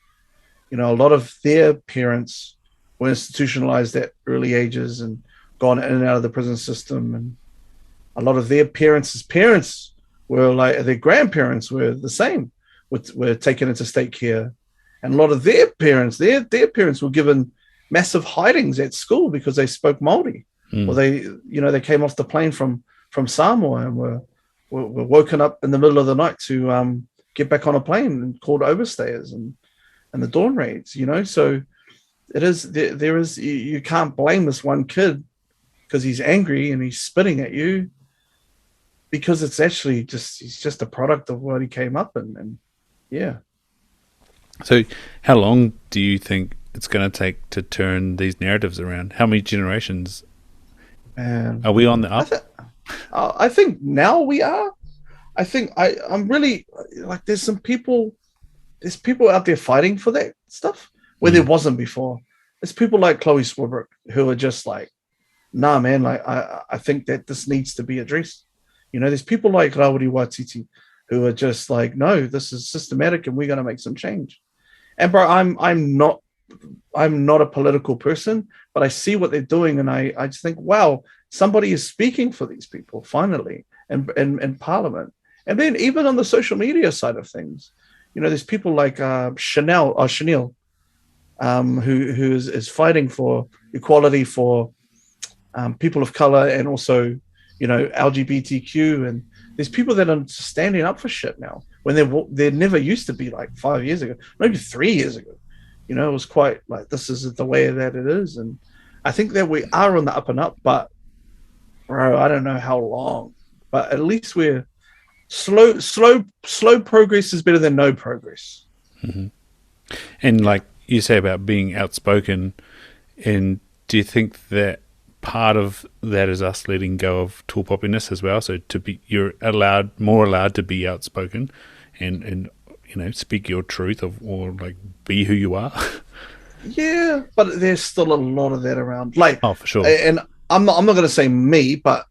Speaker 2: A lot of their parents were institutionalized at early ages and gone in and out of the prison system, and a lot of their parents were like their grandparents were the same, were taken into state care, and a lot of their parents were given massive hidings at school because they spoke Māori, or they came off the plane from Samoa and were woken up in the middle of the night to get back on a plane and called overstayers and the dawn raids. So it is there is you can't blame this one kid because he's angry and he's spitting at you, because it's actually he's just a product of what he came up in. And yeah.
Speaker 1: So how long do you think it's going to take to turn these narratives around? How many generations are we on the up?
Speaker 2: I think now we are. I think I'm really like there's people out there fighting for that stuff where there wasn't before. There's people like Chloe Swarbrick who are just like, nah, man, like I think that this needs to be addressed. There's people like Rawiri Watiti who are just like, no, this is systematic and we're going to make some change. And bro, I'm not a political person, but I see what they're doing and I just think, wow, somebody is speaking for these people finally in Parliament. And then even on the social media side of things, there's people like Chanel, who is fighting for equality for people of color and also, LGBTQ. And there's people that are standing up for shit now when there never used to be, like 5 years ago, maybe 3 years ago. It was quite like, this is the way that it is. And I think that we are on the up and up, but bro, I don't know how long, but at least we're slow progress is better than no progress.
Speaker 1: Mm-hmm. And like you say about being outspoken, and do you think that part of that is us letting go of tall poppiness as well? So you're more allowed to be outspoken and speak your truth or like be who you are.
Speaker 2: Yeah, but there's still a lot of that around. Like,
Speaker 1: oh, for sure.
Speaker 2: And I'm not going to say me, but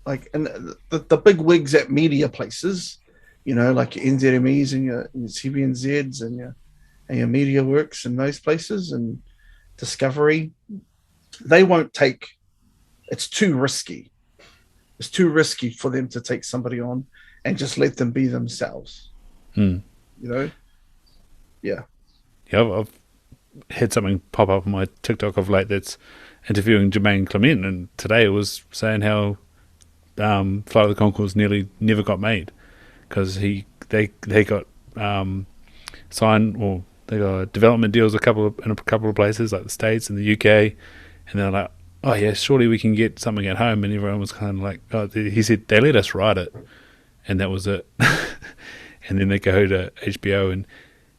Speaker 2: like in the big wigs at media places, like your NZMEs and your CBNZs and your Media Works and those places and Discovery, they won't take. It's too risky. It's too risky for them to take somebody on and just let them be themselves. Yeah.
Speaker 1: Yeah, I've had something pop up on my TikTok of late that's interviewing Jermaine Clement, and today it was saying how Flight of the Conchords nearly never got made because they got signed, or they got development deals in a couple of places like the States and the UK, and they're like, oh yeah, surely we can get something at home, and everyone was kind of like, oh, he said they let us write it, and that was it. And then they go to HBO, and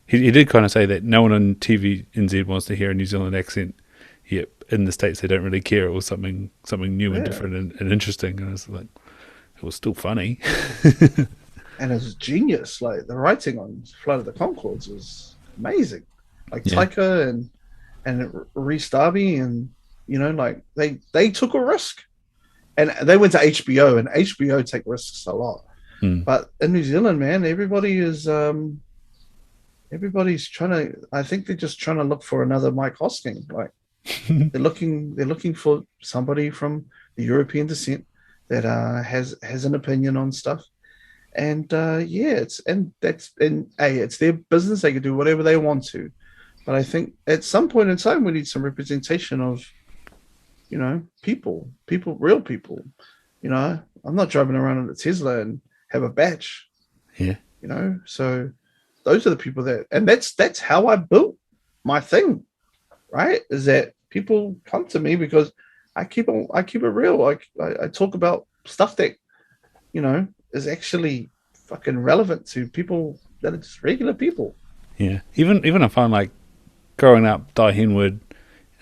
Speaker 1: he did kind of say that no one on TV NZ wants to hear a New Zealand accent. Yet in the States they don't really care. It was something new and different and interesting. And I was like, it was still funny.
Speaker 2: And it was genius. Like the writing on Flight of the Conchords was amazing. Like Taika and Rhys Darby, and like they took a risk. And they went to HBO, and HBO take risks a lot. But in New Zealand, man, everybody's trying to. I think they're just trying to look for another Mike Hosking. Like they're looking for somebody from the European descent that has an opinion on stuff. And it's their business. They can do whatever they want to. But I think at some point in time we need some representation of, people, real people. I'm not driving around in a Tesla and have a batch.
Speaker 1: Yeah.
Speaker 2: So those are the people and that's how I built my thing, right? Is that people come to me because I keep it real. I talk about stuff that, is actually fucking relevant to people that are just regular people.
Speaker 1: Yeah. Even I find like growing up, Di Henwood,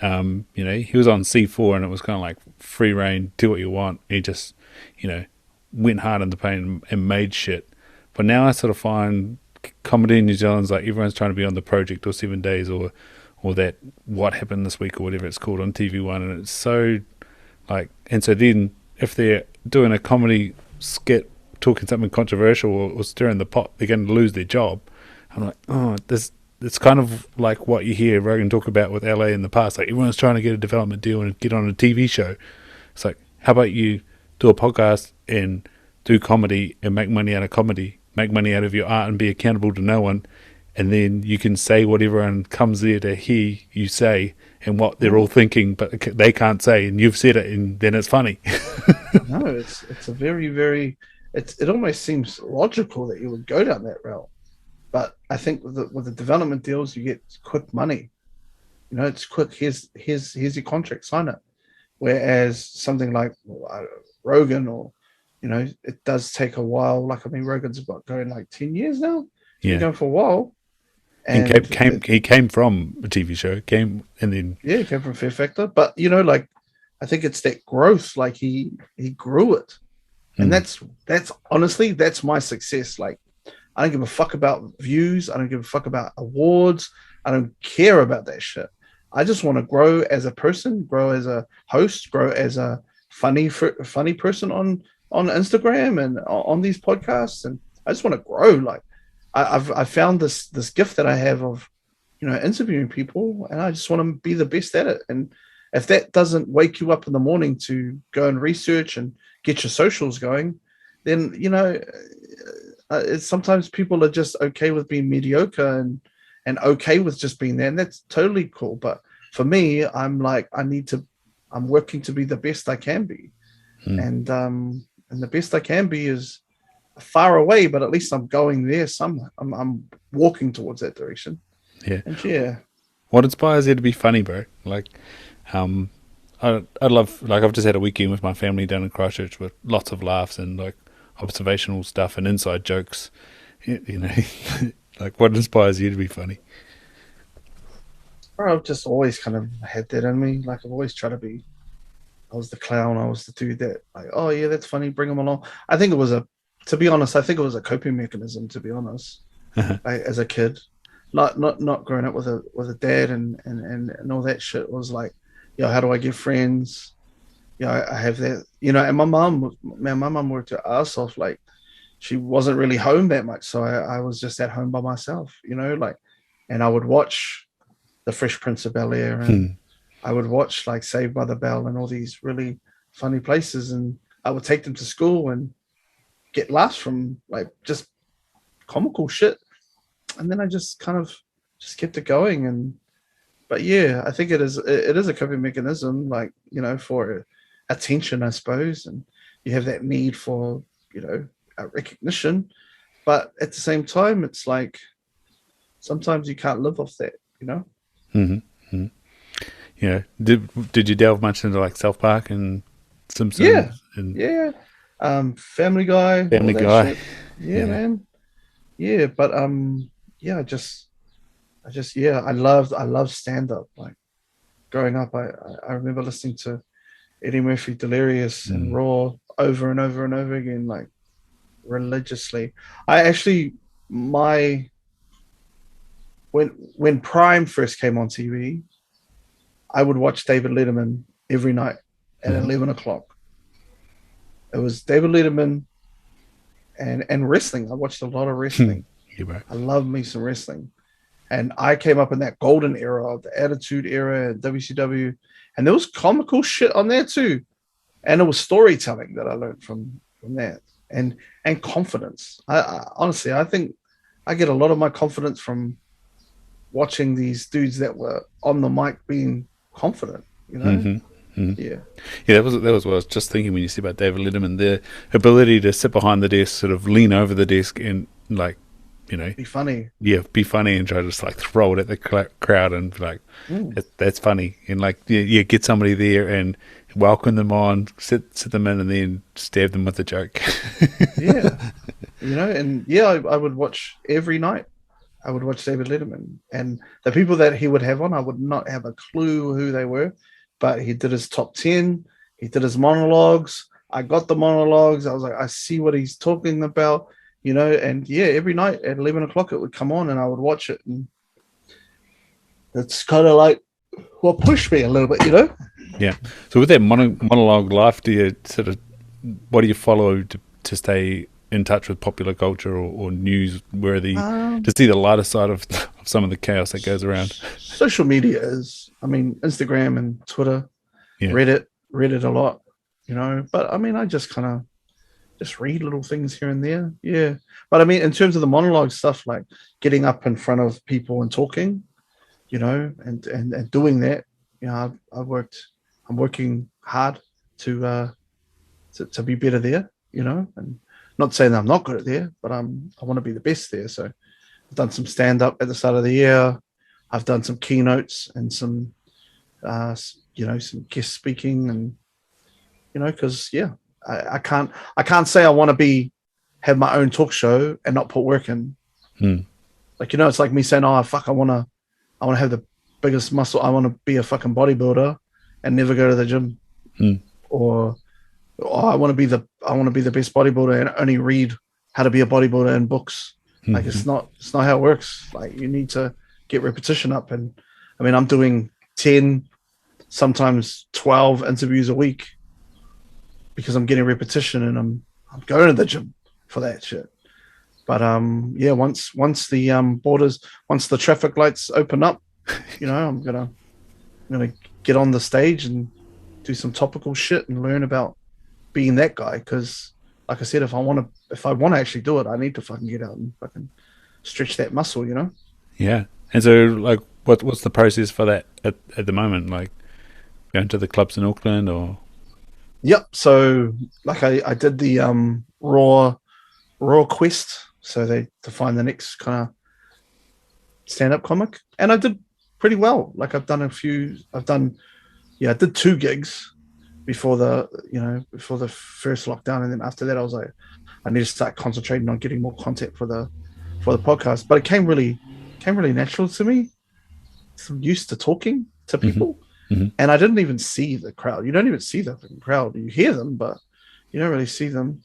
Speaker 1: he was on C4 and it was kind of like free reign, do what you want. He just, went hard in the paint and made shit. But now I sort of find comedy in New Zealand's like everyone's trying to be on The Project or 7 Days or that What Happened This Week or whatever it's called on TV1, and it's so like, and so then if they're doing a comedy skit talking something controversial or stirring the pot, they're going to lose their job. I'm like, oh, this. It's kind of like what you hear Rogan talk about with LA in the past. Like everyone's trying to get a development deal and get on a TV show. It's like, how about you do a podcast and do comedy and make money out of comedy, make money out of your art and be accountable to no one, and then you can say what everyone comes there to hear you say and what they're all thinking, but they can't say, and you've said it, and then it's funny.
Speaker 2: No, it's a very, very. It almost seems logical that you would go down that route. But I think with the development deals, you get quick money. It's quick. Here's your contract, sign it. Whereas something like Rogan, or it does take a while. Like Rogan's going like 10 years now.
Speaker 1: Yeah,
Speaker 2: been going for a while. And
Speaker 1: he came from a TV show. He
Speaker 2: came from Fear Factor. But I think it's that growth. Like he grew it, and that's honestly that's my success. Like, I don't give a fuck about views. I don't give a fuck about awards. I don't care about that shit. I just want to grow as a person, grow as a host, grow as a funny person on Instagram and on these podcasts. And I just want to grow. Like I found this gift that I have of, interviewing people, and I just want to be the best at it. And if that doesn't wake you up in the morning to go and research and get your socials going, then, sometimes people are just okay with being mediocre and okay with just being there, and that's totally cool. But for me, I'm like, I'm working to be the best I can be, and the best I can be is far away, but at least I'm going there. I'm walking towards that direction.
Speaker 1: Yeah,
Speaker 2: and yeah.
Speaker 1: What inspires you to be funny, bro? Like, I love, like, I've just had a weekend with my family down in Christchurch with lots of laughs and like observational stuff and inside jokes, like what inspires you to be funny?
Speaker 2: I've just always kind of had that in me. Like I've always tried to be, I was the clown, I was the dude that like, oh yeah, that's funny, bring them along. To be honest, I think it was a coping mechanism, to be honest. Like, as a kid, not growing up with a dad and all that shit, was like, how do I get friends? I have that, and my mum worked her ass off. Like, she wasn't really home that much. So I was just at home by myself, and I would watch The Fresh Prince of Bel-Air, and I would watch like Saved by the Bell and all these really funny places. And I would take them to school and get laughs from like just comical shit. And then I just kind of just kept it going. But yeah, I think it is a coping mechanism, like, for attention, I suppose, and you have that need for recognition, but at the same time it's like sometimes you can't live off that.
Speaker 1: Did you delve much into like South Park and Simpsons?
Speaker 2: Family Guy,
Speaker 1: shit.
Speaker 2: Man, but I love stand-up. Like growing up, I remember listening to Eddie Murphy Delirious and Raw over and over and over again, like religiously. I actually, when Prime first came on TV, I would watch David Letterman every night at 11 o'clock. It was David Letterman and wrestling. I watched a lot of wrestling. I love me some wrestling. And I came up in that golden era of the Attitude Era, WCW, and there was comical shit on there too. And it was storytelling that I learned from that, and confidence. I honestly, I think I get a lot of my confidence from watching these dudes that were on the mic being confident, Yeah,
Speaker 1: that was what I was just thinking when you said about David Letterman, the ability to sit behind the desk, sort of lean over the desk and like,
Speaker 2: be funny.
Speaker 1: Yeah, be funny and try to just like throw it at the crowd and be like, that's funny. And like, get somebody there and welcome them on, sit them in, and then stab them with a joke. I would watch every night. I would watch David Letterman, and the people that he would have on, I would not have a clue who they were, but he did his top 10.
Speaker 2: He did his monologues. I got the monologues. I was like, I see what he's talking about, and yeah, every night at 11 o'clock it would come on and I would watch it. And it's kind of like what pushed me a little bit.
Speaker 1: Yeah. So with that monologue life, what do you follow to stay in touch with popular culture or news, to see the lighter side of some of the chaos that goes around?
Speaker 2: Social media Instagram and Twitter, Reddit a lot, but I just kind of just read little things here and there. Yeah. But in terms of the monologue stuff, like getting up in front of people and talking, and doing that, I'm working hard to be better there, and not saying that I'm not good at there, but I want to be the best there. So I've done some stand up at the start of the year. I've done some keynotes and some guest speaking, and because I can't say I want to have my own talk show and not put work in. Like, it's like me saying, oh fuck, I want to have the biggest muscle. I want to be a fucking bodybuilder and never go to the gym, or I want to be the best bodybuilder and only read how to be a bodybuilder in books. Like, it's not how it works. Like, you need to get repetition up, and I'm doing 10, sometimes 12 interviews a week because I'm getting repetition, and I'm going to the gym for that shit. But once the traffic lights open up, I'm gonna get on the stage and do some topical shit and learn about being that guy. Because, like I said, if I want to actually do it, I need to fucking get out and fucking stretch that muscle,
Speaker 1: Yeah. And so, like, what's the process for that at the moment? Like, going to the clubs in Auckland, or?
Speaker 2: Yep. So, like, I did the raw quest, so to find the next kind of stand-up comic, and I did pretty well. Like, I did 2 gigs before the first lockdown, and then after that I was like, I need to start concentrating on getting more content for the podcast. But it came really natural to me. I'm used to talking to people, and I didn't even see the crowd. You don't even see the crowd. You hear them, but you don't really see them.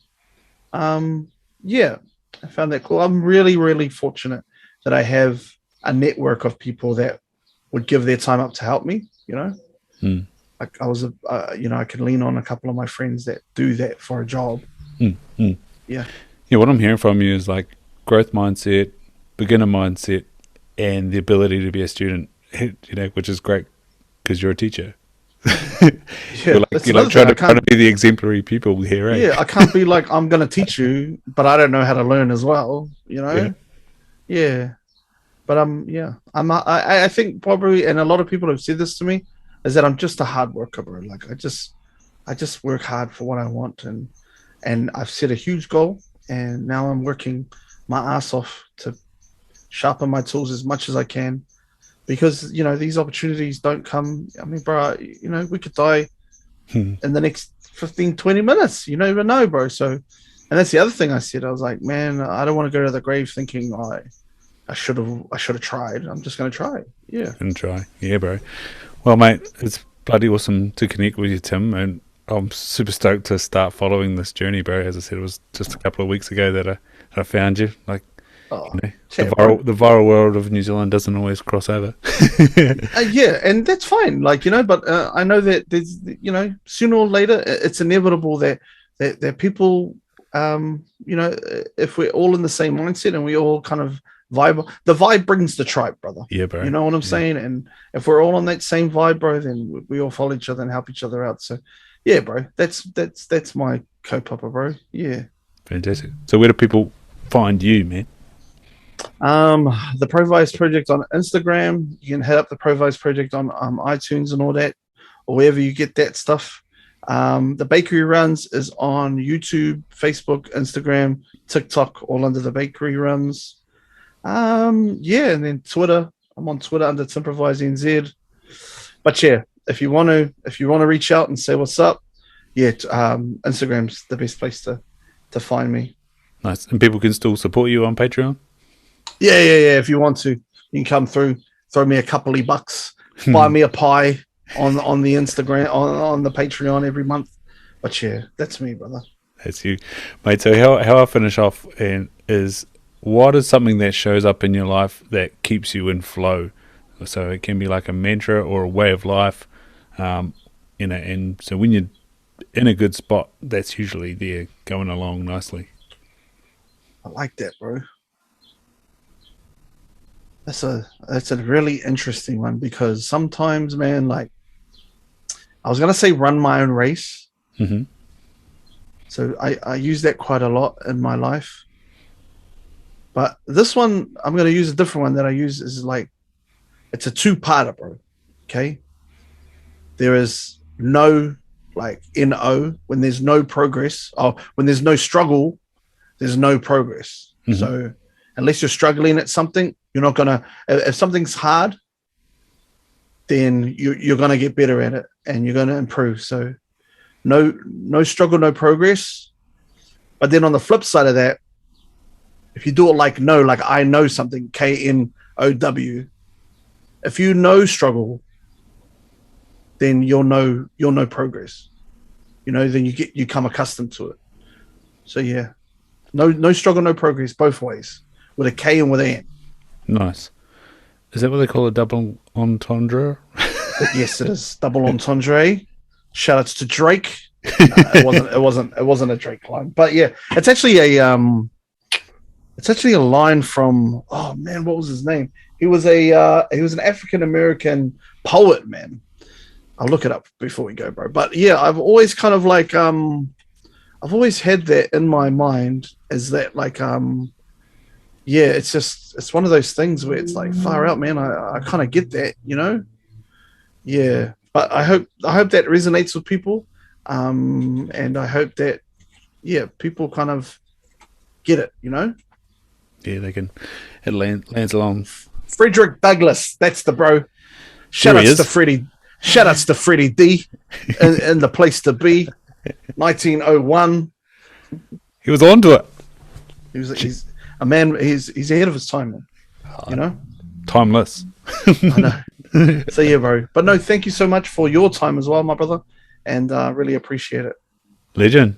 Speaker 2: I found that cool. I'm really, really fortunate that I have a network of people that would give their time up to help me. Like, I was I can lean on a couple of my friends that do that for a job. Yeah.
Speaker 1: What I'm hearing from you is like growth mindset, beginner mindset, and the ability to be a student. Which is great because you're a teacher. You're trying to be the exemplary people here, right?
Speaker 2: Yeah, I can't be like, I'm going to teach you, but I don't know how to learn as well. Yeah. But I think probably, and a lot of people have said this to me, is that I'm just a hard worker, bro. Like, I just work hard for what I want, and I've set a huge goal, and now I'm working my ass off to sharpen my tools as much as I can, because these opportunities don't come. Bro, we could die in the next 15-20 minutes. You never know, bro. So, and that's the other thing I said. I was like, man, I don't want to go to the grave thinking, I should have tried. I'm just going to try. Yeah.
Speaker 1: And try. Yeah, bro. Well, mate, it's bloody awesome to connect with you, Tim, and I'm super stoked to start following this journey, bro. As I said, it was just a couple of weeks ago that I found you. Like, the viral world of New Zealand doesn't always cross over.
Speaker 2: Yeah, and that's fine. Like, but I know that there's, sooner or later it's inevitable that people, if we're all in the same mindset and we all kind of vibe, the vibe brings the tribe, brother.
Speaker 1: Yeah, bro.
Speaker 2: You know what I'm saying? And if we're all on that same vibe, bro, then we all follow each other and help each other out. So, yeah, bro, that's my co-popper, bro. Yeah.
Speaker 1: Fantastic. So where do people find you, man?
Speaker 2: The Provise Project on Instagram. You can head up the Provise Project on iTunes and all that, or wherever you get that stuff. The Bakery Runs is on YouTube, Facebook, Instagram, TikTok, all under the Bakery Runs. And then Twitter. I'm on Twitter under TimProvise NZ. But yeah, if you want to reach out and say what's up, Instagram's the best place to find me.
Speaker 1: Nice. And people can still support you on Patreon?
Speaker 2: Yeah. If you want to, you can come through, throw me a couple of bucks, buy me a pie, on the Instagram, on the Patreon every month. But yeah, that's me, brother.
Speaker 1: That's you, mate. So how I finish off is what is something that shows up in your life that keeps you in flow? So it can be like a mantra or a way of life, and so when you're in a good spot, that's usually there going along nicely.
Speaker 2: I like that, bro. That's a really interesting one because sometimes, man, like I was gonna say run my own race.
Speaker 1: Mm-hmm.
Speaker 2: So I use that quite a lot in my life. But this one, I'm going to use a different one that I use is like, it's a two-parter, bro. Okay. There is no, like, NO, when there's no progress, or when there's no struggle, there's no progress. Mm-hmm. So unless you're struggling at something, you're not going to, if something's hard, then you're going to get better at it and you're going to improve. So no struggle, no progress. But then on the flip side of that, if you do it like I know something, KNOW, if you know struggle, then you'll know progress. Then you come accustomed to it. So yeah, no struggle, no progress, both ways, with a K and with an N. Nice.
Speaker 1: Is that what they call a double entendre?
Speaker 2: Yes, it is double entendre. Shout outs to Drake. It wasn't a Drake line, but yeah, it's actually a line from, oh man, what was his name? He was an African American poet, man. I'll look it up before we go, bro. But yeah, I've always kind of like I've always had that in my mind as that like yeah, it's one of those things where it's like far out, man. I kind of get that, Yeah. But I hope that resonates with people. And I hope that, yeah, people kind of get it,
Speaker 1: Yeah, they can. It lands along.
Speaker 2: Frederick Douglass, that's the bro. Shout outs to Freddie. Shout outs to Freddie D in the place to be. 1901.
Speaker 1: He was onto it.
Speaker 2: He's a man. He's ahead of his time, man.
Speaker 1: Timeless.
Speaker 2: I know. So yeah, bro. But no, thank you so much for your time as well, my brother, and really appreciate it.
Speaker 1: Legend.